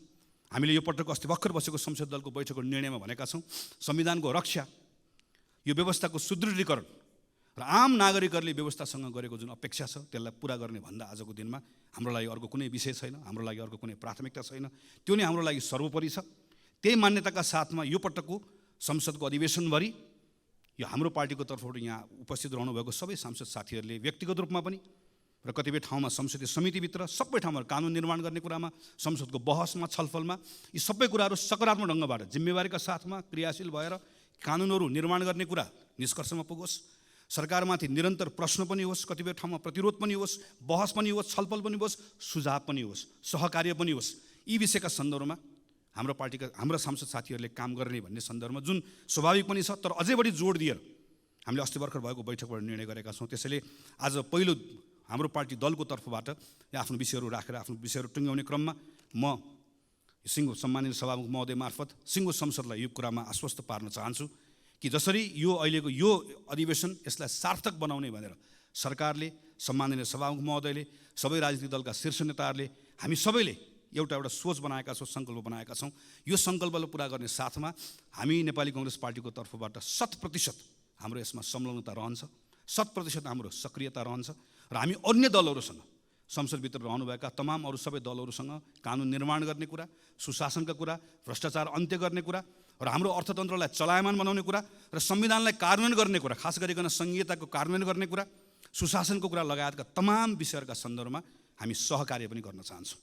हामीले यो पटक अस्ति भर्खर बसेको संसद दलको बैठकको निर्णयमा भनेका छौँ, संविधानको रक्षा, यो व्यवस्थाको सुदृढीकरण र आम नागरिकहरूले व्यवस्थासँग गरेको जुन अपेक्षा छ त्यसलाई पुरा गर्ने भन्दा आजको दिनमा हाम्रो लागि अर्को कुनै विषय छैन, हाम्रो लागि अर्को कुनै प्राथमिकता छैन, त्यो नै हाम्रो लागि सर्वोपरि छ। त्यही मान्यताका साथमा यो पटकको संसदको अधिवेशनभरि यो हाम्रो पार्टीको तर्फबाट यहाँ उपस्थित रहनुभएको सबै सांसद साथीहरूले व्यक्तिगत रूपमा पनि र कतिपय ठाउँमा संसदीय समितिभित्र सबै ठाउँमा कानुन निर्माण गर्ने कुरामा, संसदको बहसमा, छलफलमा यी सबै कुराहरू सकारात्मक ढङ्गबाट जिम्मेवारीका साथमा क्रियाशील भएर कानुनहरू निर्माण गर्ने कुरा निष्कर्षमा पुगोस्। सरकारमाथि निरन्तर प्रश्न पनि होस्, कतिपय ठाउँमा प्रतिरोध पनि होस्, बहस पनि होस्, छलफल पनि होस्, सुझाव पनि होस्, सहकार्य पनि होस्। यी विषयका सन्दर्भमा हाम्रा सांसद साथीहरूले काम गर्ने भन्ने सन्दर्भमा जुन स्वाभाविक पनि छ, तर अझै बढी जोड दिएर हामीले अस्ति भर्खर भएको बैठकबाट निर्णय गरेका छौँ। त्यसैले आज पहिलो हाम्रो पार्टी दलको तर्फबाट आफ्नो विषयहरू राखेर आफ्नो विषयहरू टुङ्ग्याउने क्रममा म सिङ्गो सम्मानित सभामुख महोदय मार्फत सिङ्गो संसदलाई यो कुरामा आश्वस्त पार्न चाहन्छु कि जसरी यो अहिलेको यो अधिवेशन यसलाई सार्थक बनाउने भनेर सरकारले, सम्माननीय सभामुख महोदयले, सबै राजनीतिक दलका शीर्ष नेताहरूले, हामी सबैले एउटा सोच बनाएका छौँ, सङ्कल्प बनाएका छौँ। यो सङ्कल्पलाई पुरा गर्ने साथमा हामी नेपाली कङ्ग्रेस पार्टीको तर्फबाट 100% हाम्रो यसमा संलग्नता रहन्छ, 100% हाम्रो सक्रियता रहन्छ र हामी अन्य दलहरूसँग, संसदभित्र रहनुभएका तमाम अरू सबै दलहरूसँग कानुन निर्माण गर्ने कुरा, सुशासनका कुरा, भ्रष्टाचार अन्त्य गर्ने कुरा र हाम्रो अर्थतन्त्रलाई चलायमान बनाउने कुरा र संविधानलाई कार्यान्वयन गर्ने कुरा, खास गरिकन संहिताको कार्यान्वयन गर्ने कुरा, सुशासनको कुरा लगायतका तमाम विषयहरूका सन्दर्भमा हामी सहकार्य पनि गर्न चाहन्छौँ।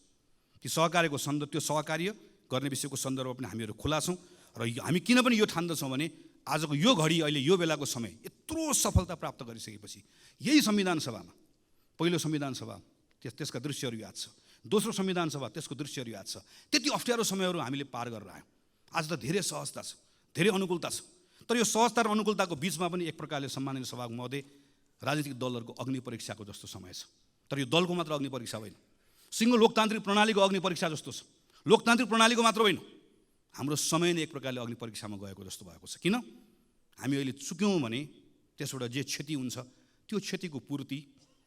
त्यो सहकार्य गर्ने विषयको सन्दर्भमा पनि हामीहरू खुला छौँ र हामी किन पनि यो ठान्दछौँ भने आजको यो घडी अहिले यो बेलाको समय यत्रो सफलता प्राप्त गरिसकेपछि यही संविधान सभामा, पहिलो संविधान सभा त्यसका दृश्यहरू याद छ, दोस्रो संविधान सभा त्यसको दृश्यहरू याद छ, त्यति अप्ठ्यारो समयहरू हामीले पार गरेर आयौँ। आज त धेरै सहजता छ, धेरै अनुकूलता छ। तर यो सहजता र अनुकूलताको बिचमा पनि एक प्रकारले सम्माननीय सभाको महोदय राजनीतिक दलहरूको अग्नि परीक्षाको जस्तो समय छ। तर यो दलको मात्र अग्नि परीक्षा होइन, सिङ्गो लोकतान्त्रिक प्रणालीको अग्नि परीक्षा जस्तो छ। लोकतान्त्रिक प्रणालीको मात्र होइन, हाम्रो समय नै एक प्रकारले अग्नि परीक्षामा गएको जस्तो भएको छ। किन? हामी अहिले चुक्यौँ भने त्यसबाट जे क्षति हुन्छ त्यो क्षतिको पूर्ति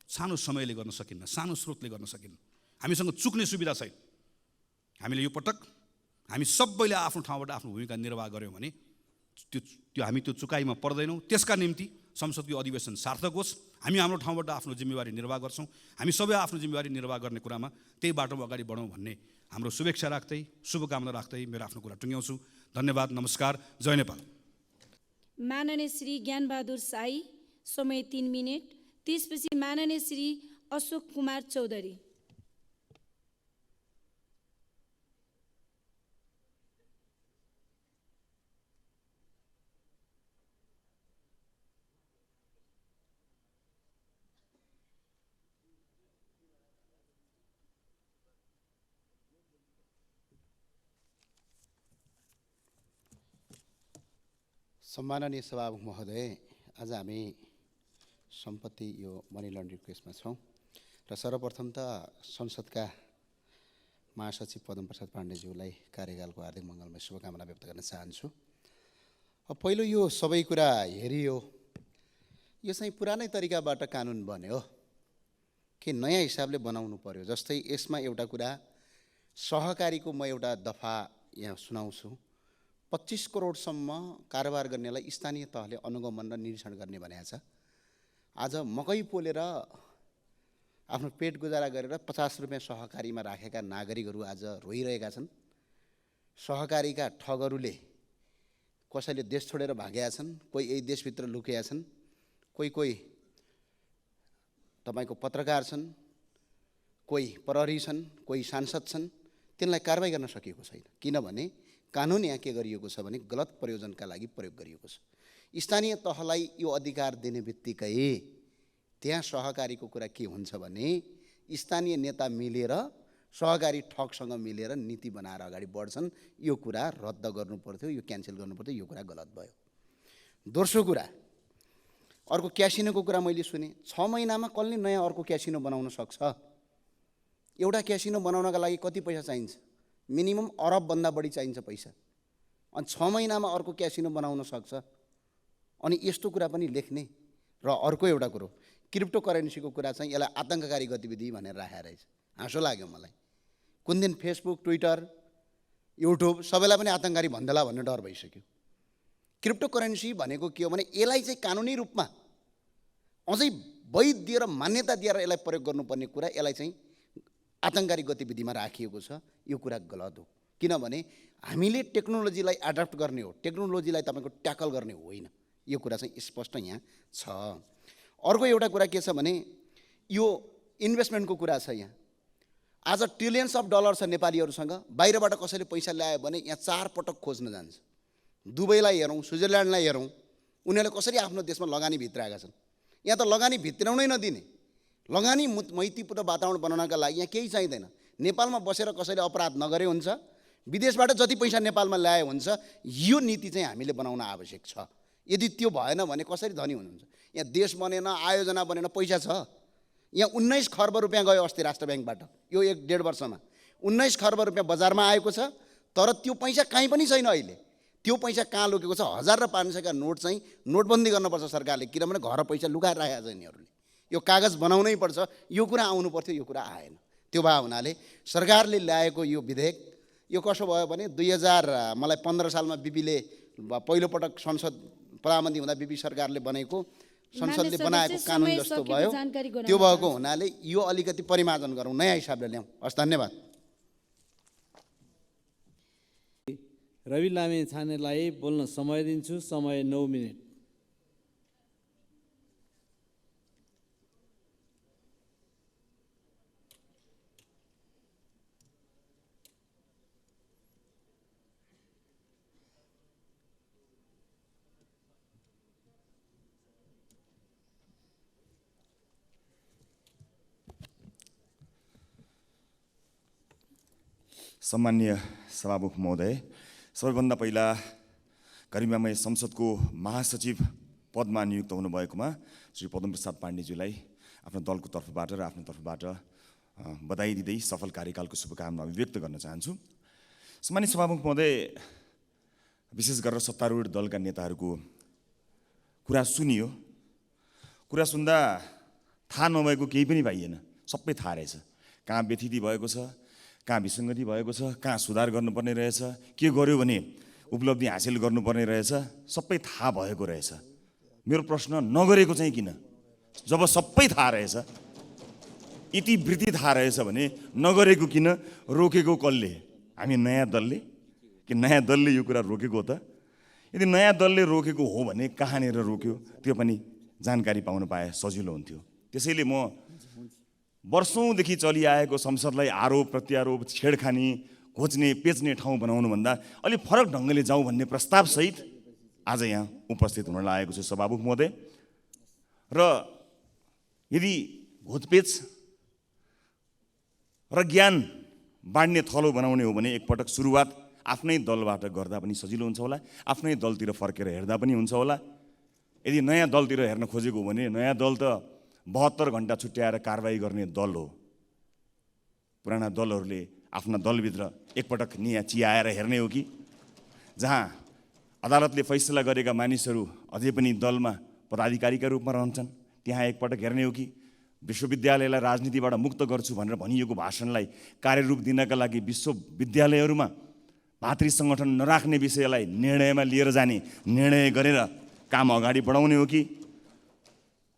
सानो समयले गर्न सकिन्न, सानो स्रोतले गर्न सकिन्न। हामीसँग चुक्ने सुविधा छैन। हामीले यो पटक हामी सबैले आफ्नो ठाउँबाट आफ्नो भूमिका निर्वाह गऱ्यौँ भने हामी त्यो चुकाइमा पर्दैनौँ। त्यसका निम्ति संसदको अधिवेशन सार्थक होस्, हामी हाम्रो ठाउँबाट आफ्नो जिम्मेवारी निर्वाह गर्छौँ। हामी सबै आफ्नो जिम्मेवारी निर्वाह गर्ने कुरामा त्यही बाटोमा अगाडि बढौँ भन्ने हाम्रो शुभेच्छा राख्दै, शुभकामना राख्दै मेरो आफ्नो कुरा टुङ्ग्याउँछु। धन्यवाद, नमस्कार, जय नेपाल। माननीय श्री ज्ञानबहादुर साई, समय 3 मिनट। त्यसपछि माननीय श्री अशोक कुमार चौधरी। सम्माननीय सभामुख महोदय, आज हामी सम्पत्ति यो मनी लन्ड्रिङ केसमा छौँ र सर्वप्रथम त संसदका महासचिव पदम प्रसाद पाण्डेज्यूलाई कार्यकालको हार्दिक मङ्गलमय शुभकामना व्यक्त गर्न चाहन्छु। अब पहिलो यो सबै कुरा हेरियो, यो चाहिँ पुरानै तरिकाबाट कानुन बन्यो कि नयाँ हिसाबले बनाउनु पर्यो। जस्तै यसमा एउटा कुरा सहकारीको म एउटा दफा यहाँ सुनाउँछु। 25 करोडसम्म कारोबार गर्नेलाई स्थानीय तहले अनुगमन र निरीक्षण गर्ने भनेको छ। आज मकै पोलेर आफ्नो पेट गुजारा गरेर 50 रुपियाँ सहकारीमा राखेका नागरिकहरू आज रोइरहेका छन्। सहकारीका ठगहरूले कसैले देश छोडेर भागेका छन्, कोही यही देशभित्र लुकेका छन्, कोही तपाईँको पत्रकार छन्, कोही प्रहरी छन्, कोही सांसद छन्। तिनलाई कारबाही गर्न सकिएको छैन, किनभने कानुन यहाँ के गरिएको छ भने गलत प्रयोजनका लागि प्रयोग गरिएको छ। स्थानीय तहलाई यो अधिकार दिने बित्तिकै त्यहाँ सहकारीको कुरा के हुन्छ भने स्थानीय नेता मिलेर सहकारी ठगसँग मिलेर नीति बनाएर अगाडि बढ्छन्। यो कुरा रद्द गर्नुपर्थ्यो, यो क्यान्सल गर्नुपर्थ्यो। यो कुरा गलत भयो। दोस्रो कुरा, अर्को क्यासिनोको कुरा मैले सुने। 6 महिनामा कसले नयाँ अर्को क्यासिनो बनाउन सक्छ? एउटा क्यासिनो बनाउनका लागि कति पैसा चाहिन्छ? मिनिमम अरबभन्दा बढी चाहिन्छ पैसा। अनि 6 महिनामा अर्को क्यासिनो बनाउन सक्छ? अनि यस्तो कुरा पनि लेख्ने। र अर्को एउटा कुरो, क्रिप्टो करेन्सीको कुरा चाहिँ यसलाई आतङ्ककारी गतिविधि भनेर राखेको रहेछ। हाँसो लाग्यो मलाई। कुन दिन फेसबुक, ट्विटर, युट्युब सबैलाई पनि आतङ्ककारी भन्देला भन्ने डर भइसक्यो। क्रिप्टो करेन्सी भनेको के हो भने यसलाई चाहिँ कानुनी रूपमा अझै वैध दिएर मान्यता दिएर यसलाई प्रयोग गर्नुपर्ने कुरा, यसलाई चाहिँ आतङ्ककारी गतिविधिमा राखिएको छ। यो कुरा गलत हो, किनभने हामीले टेक्नोलोजीलाई एडप्ट गर्ने हो, टेक्नोलोजीलाई तपाईँको ट्याकल गर्ने होइन। यो कुरा चाहिँ स्पष्ट यहाँ छ। अर्को एउटा कुरा के छ भने यो इन्भेस्टमेन्टको कुरा छ। यहाँ आज ट्रिलियन्स अफ डलर छ नेपालीहरूसँग। बाहिरबाट कसैले पैसा ल्यायो भने यहाँ 4 पटक खोज्न जान्छ। दुबईलाई हेरौँ, स्विजरल्यान्डलाई हेरौँ, उनीहरूले कसरी आफ्नो देशमा लगानी भित्राएका छन्। यहाँ त लगानी भित्राउनै नदिने, लगानी मैत्रीपूर्ण वातावरण बनाउनका लागि यहाँ केही चाहिँदैन। नेपालमा बसेर कसैले अपराध नगरे हुन्छ, विदेशबाट जति पैसा नेपालमा ल्याए हुन्छ। यो नीति चाहिँ हामीले बनाउन आवश्यक छ। यदि त्यो भएन भने कसरी धनी हुनुहुन्छ? यहाँ देश बनेन, आयोजना बनेन, पैसा छ। यहाँ 19 खर्ब रुपियाँ गयो अस्ति राष्ट्र ब्याङ्कबाट। यो 1.5 वर्षमा 19 खर्ब रुपियाँ बजारमा आएको छ। तर त्यो पैसा कहीँ पनि छैन अहिले। त्यो पैसा कहाँ लुकेको छ? 1000 र 500 का नोट चाहिँ नोटबन्दी गर्नुपर्छ सरकारले, किनभने घर पैसा लुकाएर राखेको छ यिनीहरूले। यो कागज बनाउनै पर्छ। यो कुरा आउनु पर्थ्यो, यो कुरा आएन। त्यो भए हुनाले सरकारले ल्याएको यो विधेयक यो कसो भयो भने 2015 सालमा बिपीले पहिलोपटक संसद प्रधानमन्त्री हुँदा बिपी सरकारले बनेको संसदले बनाएको कानुन जस्तो भयो। त्यो भएको हुनाले यो अलिकति परिमार्जन गरौँ, नयाँ हिसाबले ल्याउँ। हस्, धन्यवाद। रवि लामी छानेलाई बोल्न समय दिन्छु। समय 9 मिनट। सम्माननीय सभामुख महोदय, सबैभन्दा पहिला गरिमामय संसदको महासचिव पदमा नियुक्त हुनुभएकोमा श्री पद्मप्रसाद पाण्डेज्यूलाई आफ्नो दलको तर्फबाट र आफ्नो तर्फबाट बधाई दिँदै सफल कार्यकालको शुभकामना अभिव्यक्त गर्न चाहन्छु। सम्मानित सभामुख महोदय, विशेष गरेर सत्तारूढ दलका नेताहरूको कुरा सुनियो। कुरा सुन्दा थाहा नभएको केही पनि पाइएन, सबै थाहा रहेछ। कहाँ व्यथिति भएको छ, कहाँ विसङ्गति भएको छ, कहाँ सुधार गर्नुपर्ने रहेछ, के गर्यो भने उपलब्धि हासिल गर्नुपर्ने रहेछ, सबै थाहा भएको रहेछ। मेरो प्रश्न, नगरेको चाहिँ किन? जब सबै थाहा रहेछ, इतिवृत्ति थाहा रहेछ भने नगरेको किन, रोकेको कसले? हामी नयाँ दलले कि नयाँ दलले यो कुरा रोकेको हो त? यदि नयाँ दलले रोकेको हो भने कहाँनिर रोक्यो त्यो पनि जानकारी पाउन पाए सजिलो हुन्थ्यो। त्यसैले म वर्षौँदेखि चलिआएको संसदलाई आरोप प्रत्यारोप, छेडखानी, घोच्ने पेच्ने ठाउँ बनाउनुभन्दा अलिक फरक ढङ्गले जाउँ भन्ने प्रस्तावसहित आज यहाँ उपस्थित हुन लागेको छु सभामुख महोदय। र यदि घोचपेच र ज्ञान बाँड्ने थलो बनाउने हो भने एकपटक सुरुवात आफ्नै दलबाट गर्दा पनि सजिलो हुन्छ होला, आफ्नै दलतिर फर्केर हेर्दा पनि हुन्छ होला। यदि नयाँ दलतिर हेर्न खोजेको हो भने नयाँ दल त 72 घण्टा छुट्याएर कारबाही गर्ने दल हो। पुराना दलहरूले आफ्ना दलभित्र एकपटक निया चियाएर हेर्ने हो कि जहाँ अदालतले फैसला गरेका मानिसहरू अझै पनि दलमा पदाधिकारीका रूपमा रहन्छन् त्यहाँ एकपटक हेर्ने हो कि विश्वविद्यालयलाई राजनीतिबाट मुक्त गर्छु भनेर भनिएको भाषणलाई कार्यरूप दिनका लागि विश्वविद्यालयहरूमा भातृ सङ्गठन नराख्ने विषयलाई निर्णयमा लिएर जाने, निर्णय गरेर काम अगाडि बढाउने हो कि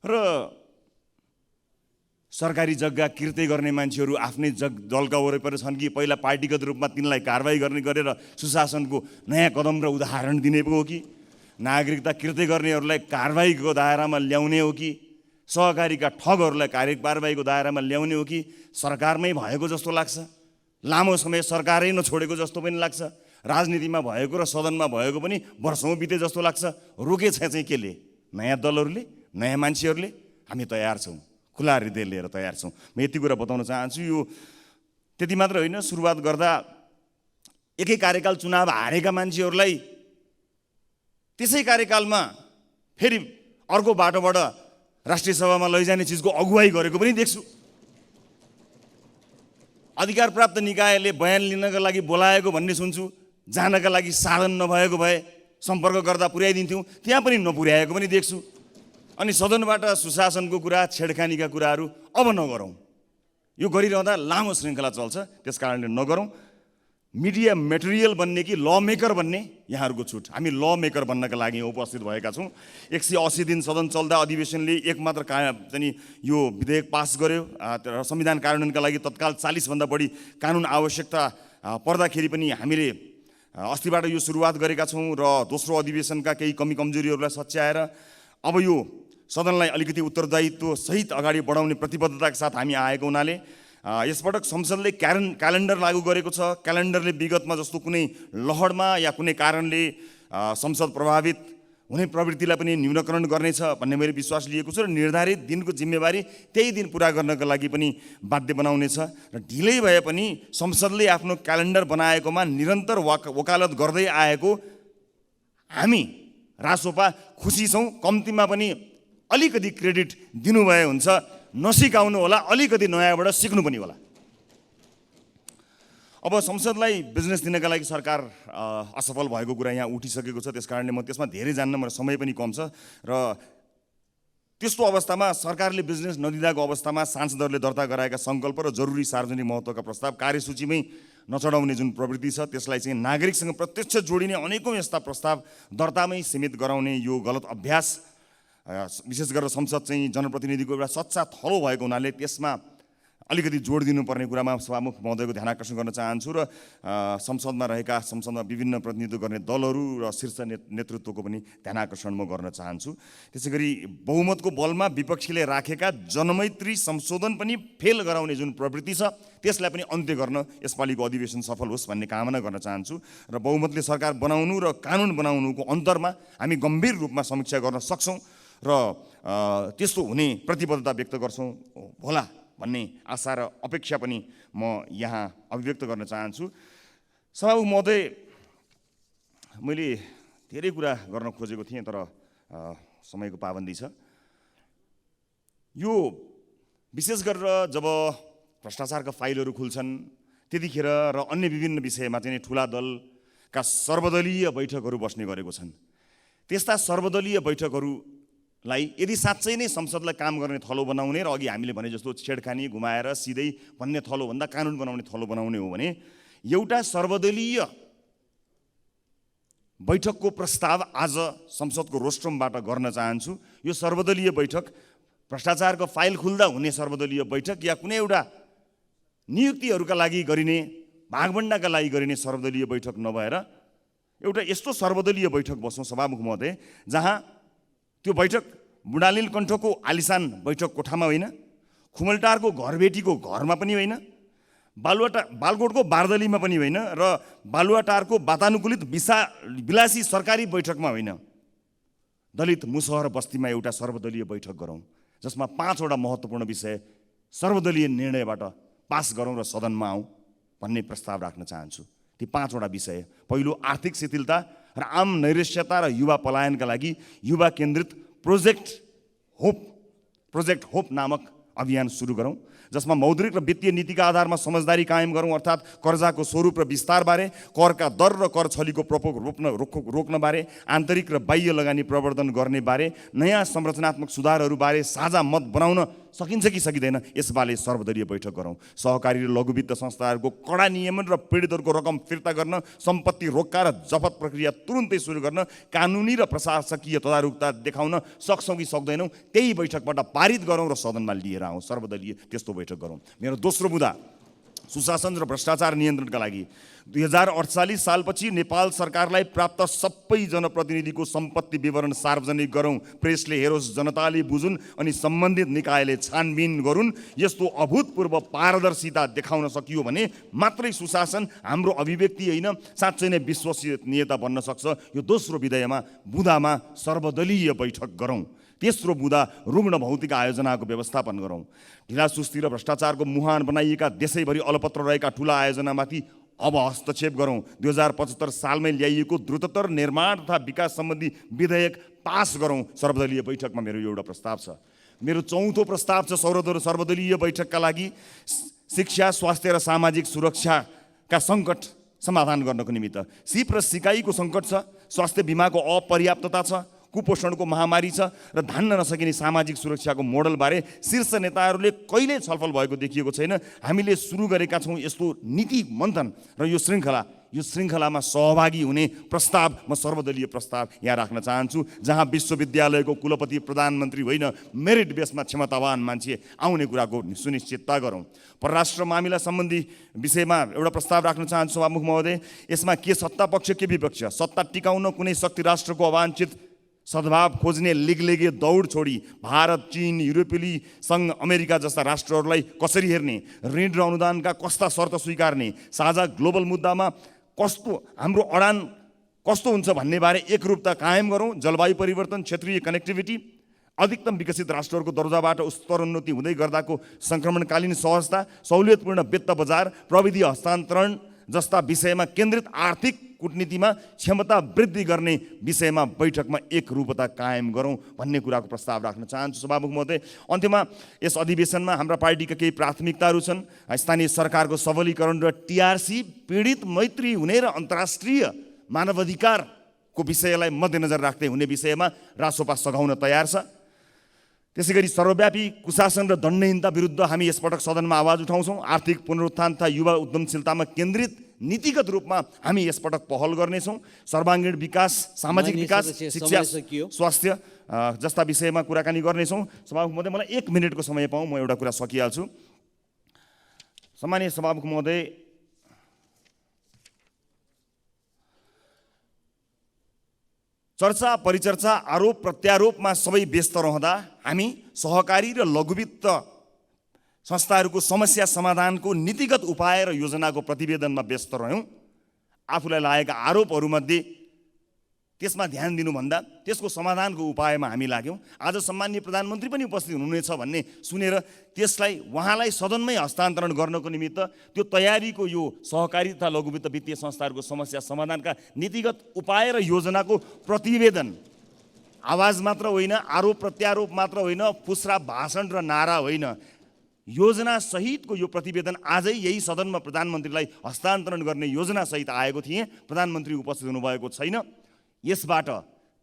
र सरकारी जग्गा किर्ते गर्ने मान्छेहरू आफ्नै दलका वरिपरि छन् कि पहिला पार्टीगत रूपमा तिनलाई कारबाही गरेर सुशासनको नयाँ कदम र उदाहरण दिने पो हो कि नागरिकता किर्ते गर्नेहरूलाई कारबाहीको दायरामा ल्याउने हो कि सहकारीका ठगहरूलाई कारबाहीको दायरामा ल्याउने हो कि सरकारमै भएको जस्तो लाग्छ। लामो समय सरकारै नछोडेको जस्तो पनि लाग्छ। राजनीतिमा भएको र सदनमा भएको पनि वर्षौँ बिते जस्तो लाग्छ। रोकेछ चाहिँ केले? नयाँ दलहरूले, नयाँ मान्छेहरूले? हामी तयार छौँ, खुला हृदय लिएर तयार छौँ। म यति कुरा बताउन चाहन्छु। यो त्यति मात्र होइन, सुरुवात गर्दा एकै कार्यकाल चुनाव हारेका मान्छेहरूलाई त्यसै कार्यकालमा फेरि अर्को बाटोबाट राष्ट्रिय सभामा लैजाने चिजको अगुवाई गरेको पनि देख्छु। अधिकार प्राप्त निकायले बयान लिनका लागि बोलाएको भन्ने सुन्छु। जानका लागि साधन नभएको भए सम्पर्क गर्दा पुर्याइदिन्थ्यौँ, त्यहाँ पनि नपुर्याएको पनि देख्छु। अनि सदनबाट सुशासनको कुरा, छेडखानीका कुराहरू अब नगरौँ। यो गरिरहँदा लामो श्रृङ्खला चल्छ, त्यस कारणले नगरौँ। मिडिया मेटेरियल बन्ने कि ल मेकर बन्ने यहाँहरूको छुट। हामी ल मेकर बन्नका लागि उपस्थित भएका छौँ। 180 दिन सदन चल्दा अधिवेशनले एक मात्र चाहिँ यो विधेयक पास गर्यो र संविधान कार्यान्वयनका लागि तत्काल 40 भन्दा बढी कानुन आवश्यकता पर्दाखेरि पनि हामीले अस्तिबाट यो सुरुवात गरेका छौँ र दोस्रो अधिवेशनका केही कमी कमजोरीहरूलाई सच्याएर अब यो सदनलाई अलिकति उत्तरदायित्व सहित अगाडि बढाउने प्रतिबद्धताका साथ हामी आएको हुनाले यसपटक संसदले क्यालेन्डर लागू गरेको छ। क्यालेन्डरले विगतमा जस्तो कुनै लहरमा या कुनै कारणले संसद प्रभावित हुने प्रवृत्तिलाई पनि न्यूनीकरण गर्नेछ भन्ने मैले विश्वास लिएको छु र निर्धारित दिनको जिम्मेवारी त्यही दिन पुरा गर्नका लागि पनि बाध्य बनाउनेछ। र ढिलै भए पनि संसदले आफ्नो क्यालेन्डर बनाएकोमा निरन्तर वकालत गर्दै आएको हामी रासोपा खुसी छौँ। कम्तीमा पनि अलिकति क्रेडिट दिनुभए हुन्छ, नसिकाउनु होला, अलिकति नयाँबाट सिक्नु पनि होला। अब संसदलाई बिजनेस दिनका लागि सरकार असफल भएको कुरा यहाँ उठिसकेको छ, त्यस कारणले म त्यसमा धेरै जान्न, मेरो समय पनि कम छ। र त्यस्तो अवस्थामा सरकारले बिजनेस नदिँदाको अवस्थामा सांसदहरूले दर्ता गराएका सङ्कल्प र जरुरी सार्वजनिक महत्त्वका प्रस्ताव कार्यसूचीमै नचढाउने जुन प्रवृत्ति छ त्यसलाई चाहिँ नागरिकसँग प्रत्यक्ष जोडिने अनेकौँ यस्ता प्रस्ताव दर्तामै सीमित गराउने यो गलत अभ्यास, विशेष गरेर संसद चाहिँ जनप्रतिनिधिको एउटा सच्चा थलो भएको हुनाले त्यसमा अलिकति जोड दिनुपर्ने कुरामा सभामुख महोदयको ध्यान आकर्षण गर्न चाहन्छु र संसदमा विभिन्न प्रतिनिधित्व गर्ने दलहरू र शीर्ष नेतृत्वको पनि ध्यान आकर्षण म गर्न चाहन्छु। त्यसै गरी बहुमतको बलमा विपक्षीले राखेका जनमैत्री संशोधन पनि फेल गराउने जुन प्रवृत्ति छ त्यसलाई पनि अन्त्य गर्न यसपालिको अधिवेशन सफल होस् भन्ने कामना गर्न चाहन्छु र बहुमतले सरकार बनाउनु र कानुन बनाउनुको अन्तरमा हामी गम्भीर रूपमा समीक्षा गर्न सक्छौँ र त्यस्तो हुने प्रतिबद्धता व्यक्त गर्छौँ होला भन्ने आशा र अपेक्षा पनि म यहाँ अभिव्यक्त गर्न चाहन्छु। सभामुख महोदय, मैले धेरै कुरा गर्न खोजेको थिएँ तर समयको पाबन्दी छ। यो विशेष गरेर जब भ्रष्टाचारका फाइलहरू खुल्छन् त्यतिखेर र अन्य विभिन्न विषयमा चाहिँ ठुला दलका सर्वदलीय बैठकहरू बस्ने गरेको छन्। त्यस्ता सर्वदलीय बैठकहरूलाई यदि साँच्चै नै संसदलाई काम गर्ने थलो बनाउने र अघि हामीले भने जस्तो छेडखानी घुमाएर सिधै भन्ने थलोभन्दा कानुन बनाउने थलो बनाउने हो भने एउटा सर्वदलीय बैठकको प्रस्ताव आज संसदको रोस्ट्रमबाट गर्न चाहन्छु। यो सर्वदलीय बैठक भ्रष्टाचारको फाइल खुल्दा हुने सर्वदलीय बैठक या कुनै एउटा नियुक्तिहरूका लागि गरिने भागभण्डाका लागि गरिने सर्वदलीय बैठक नभएर एउटा यस्तो सर्वदलीय बैठक बसौँ सभामुख महोदय, जहाँ त्यो बैठक बुढालिल कण्ठको आलिसान बैठक कोठामा होइन, खुमलटारको घरबेटीको घरमा पनि होइन, बालकोटको बारदलीमा पनि होइन र बालुवाटारको वातानुकूलित विलासी सरकारी बैठकमा होइन, दलित मुसहर बस्तीमा एउटा सर्वदलीय बैठक गरौँ जसमा 5वटा महत्त्वपूर्ण विषय सर्वदलीय निर्णयबाट पास गरौँ र सदनमा आउँ भन्ने प्रस्ताव राख्न चाहन्छु। ती 5वटा विषय: पहिलो, आर्थिक शिथिलता र आम नैराश्यता र युवा पलायनका लागि युवा केन्द्रित प्रोजेक्ट होप नामक अभियान सुरु गरौँ, जसमा मौद्रिक र वित्तीय नीतिका आधारमा समझदारी कायम गरौँ, अर्थात् कर्जाको स्वरूप र विस्तारबारे, करका दर र कर छलीको प्रकोप रोक्नबारे, आन्तरिक र बाह्य लगानी प्रवर्धन गर्ने बारे, नयाँ संरचनात्मक सुधारहरूबारे साझा मत बनाउन सकिन्छ कि सकिँदैन यसबारे सर्वदलीय बैठक गरौँ। सहकारी र लघु वित्त संस्थाहरूको कडा नियमन र पीडितहरूको रकम फिर्ता गर्न, सम्पत्ति रोक्का र जफत प्रक्रिया तुरुन्तै सुरु गर्न, कानुनी र प्रशासकीय तदारुकता देखाउन सक्छौँ कि सक्दैनौँ त्यही बैठकबाट पारित गरौँ र सदनमा लिएर आउँ। सर्वदलीय त्यस्तो बैठक गरौँ। मेरो दोस्रो मुद्दा, सुशासन र भ्रष्टाचार नियन्त्रणका लागि 2048 सालपछि नेपाल सरकारलाई प्राप्त सबै जनप्रतिनिधिको सम्पत्ति विवरण सार्वजनिक गरौँ, प्रेसले हेरोस्, जनताले बुझुन् अनि सम्बन्धित निकायले छानबिन गरून्। यस्तो अभूतपूर्व पारदर्शिता देखाउन सकियो भने मात्रै सुशासन हाम्रो अभिव्यक्ति होइन, साँच्चै नै विश्वसनीयता बन्न सक्छ। यो दोस्रो बुँदामा सर्वदलीय बैठक गरौँ। तेस्रो बुँदा, रुग्ण भौतिक आयोजनाको व्यवस्थापन गरौँ। ढिलासुस्ती र भ्रष्टाचारको मुहान बनाइएका देशैभरि अलपत्र रहेका ठुला आयोजनामाथि अब हस्तक्षेप गरौँ। 2075 सालमै ल्याइएको द्रुततर निर्माण तथा विकास सम्बन्धी विधेयक पास गरौँ। सर्वदलीय बैठकमा मेरो एउटा प्रस्ताव छ। मेरो चौथो प्रस्ताव छ सर्वदलीय बैठकका लागि शिक्षा, स्वास्थ्य र सामाजिक सुरक्षाका सङ्कट समाधान गर्नको निमित्त। सिप र सिकाइको सङ्कट छ, स्वास्थ्य बिमाको अपर्याप्तता छ, कुपोषणको महामारी छ र धान्न नसकिने सामाजिक सुरक्षाको मोडलबारे शीर्ष नेताहरूले कहिल्यै छलफल भएको देखिएको छैन। हामीले सुरु गरेका छौँ यस्तो नीति मन्थन र यो श्रृङ्खलामा सहभागी हुने प्रस्ताव, म सर्वदलीय प्रस्ताव यहाँ राख्न चाहन्छु, जहाँ विश्वविद्यालयको कुलपति प्रधानमन्त्री होइन, मेरिट बेसमा क्षमतावान मान्छे आउने कुराको सुनिश्चितता गरौँ। परराष्ट्र मामिला सम्बन्धी विषयमा एउटा प्रस्ताव राख्न चाहन्छु सभामुख महोदय। यसमा के सत्ता पक्ष के विपक्ष, सत्ता टिकाउन कुनै शक्ति राष्ट्रको अवाञ्छित सद्भाव खोज्ने लिगलेगे दौड छोडी भारत, चीन, युरोपेली सङ्घ, अमेरिका जस्ता राष्ट्रहरूलाई कसरी हेर्ने, ऋण र अनुदानका कस्ता शर्त स्वीकार्ने, साझा ग्लोबल मुद्दामा हाम्रो अडान कस्तो हुन्छ भन्ने बारे एकरूपता कायम गरौँ। जलवायु परिवर्तन, क्षेत्रीय कनेक्टिभिटी, अधिकतम विकसित राष्ट्रहरूको दर्जाबाट स्तरोन्नति हुँदै गर्दाको सङ्क्रमणकालीन सहजता, सहुलियतपूर्ण वित्त बजार, प्रविधि हस्तान्तरण जस्ता विषयमा केन्द्रित आर्थिक कूटनीतिमा क्षमता वृद्धि गर्ने विषयमा बैठकमा एकरूपता कायम गरौँ भन्ने कुराको प्रस्ताव राख्न चाहन्छु सभामुख महोदय। अन्त्यमा यस अधिवेशनमा हाम्रा पार्टीका केही प्राथमिकताहरू छन्। स्थानीय सरकारको सबलीकरण र टिआरसी, पीडित मैत्री हुने र अन्तर्राष्ट्रिय मानवाधिकारको विषयलाई मध्यनजर राख्दै हुने विषयमा रासोपा सघाउन तयार छ। त्यसै गरी सर्वव्यापी कुशासन र दण्डहीनता विरुद्ध हामी यसपटक सदनमा आवाज उठाउँछौँ। आर्थिक पुनरुत्थान तथा युवा उद्यमशीलतामा केन्द्रित नीतिगत रूपमा हामी यसपटक पहल गर्नेछौँ। सर्वाङ्गीण विकास, सामाजिक विकास, शिक्षा, स्वास्थ्य जस्ता विषयमा कुराकानी गर्नेछौँ। सभामुख महोदय, मलाई 1 मिनटको समय पाऊँ, म एउटा कुरा सकिहाल्छु। सम्माननीय सभामुख महोदय, चर्चा परिचर्चा, आरोप प्रत्यारोपमा सबै व्यस्त रहँदा हामी सहकारी र लघुवित्त संस्थाहरूको समस्या समाधानको नीतिगत उपाय र योजनाको प्रतिवेदनमा व्यस्त रह्यौँ। आफूलाई लागेका आरोपहरूमध्ये त्यसमा ध्यान दिनुभन्दा त्यसको समाधानको उपायमा हामी लाग्यौँ। आज सम्माननीय प्रधानमन्त्री पनि उपस्थित हुनुहुनेछ भन्ने सुनेर त्यसलाई उहाँलाई सदनमै हस्तान्तरण गर्नको निमित्त त्यो तयारीको यो सहकारी तथा लघुवित्त वित्तीय संस्थाहरूको समस्या समाधानका नीतिगत उपाय र योजनाको प्रतिवेदन आवाज मात्र होइन, आरोप प्रत्यारोप मात्र होइन, फुस्रा भाषण र नारा होइन, योजना सहितको यो प्रतिवेदन आजै यही सदनमा प्रधानमन्त्रीलाई हस्तान्तरण गर्ने योजना सहित आएको थिएँ। प्रधानमन्त्री उपस्थित हुनुभएको छैन। यसबाट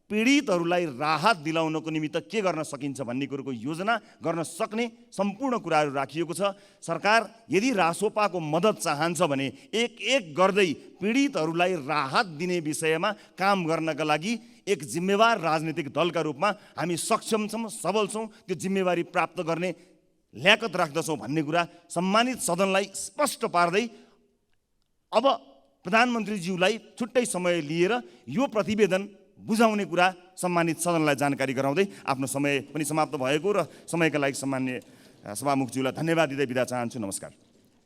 पीडितहरूलाई राहत दिलाउनको निमित्त के गर्न सकिन्छ भन्ने कुरोको योजना गर्न सक्ने सम्पूर्ण कुराहरू राखिएको छ। सरकार यदि रासोपाको मद्दत चाहन्छ भने एक गर्दै पीडितहरूलाई राहत दिने विषयमा काम गर्नका लागि एक जिम्मेवार राजनीतिक दलका रूपमा हामी सक्षम छौँ, सबल छौँ, त्यो जिम्मेवारी प्राप्त गर्ने ल्याकत राख्दछौँ भन्ने कुरा सम्मानित सदनलाई स्पष्ट पार्दै अब प्रधानमन्त्रीज्यूलाई छुट्टै समय लिएर यो प्रतिवेदन बुझाउने कुरा सम्मानित सदनलाई जानकारी गराउँदै आफ्नो समय पनि समाप्त भएको र समयका लागि सम्मान्य सभामुखज्यूलाई धन्यवाद दिँदै बिदा चाहन्छु। नमस्कार।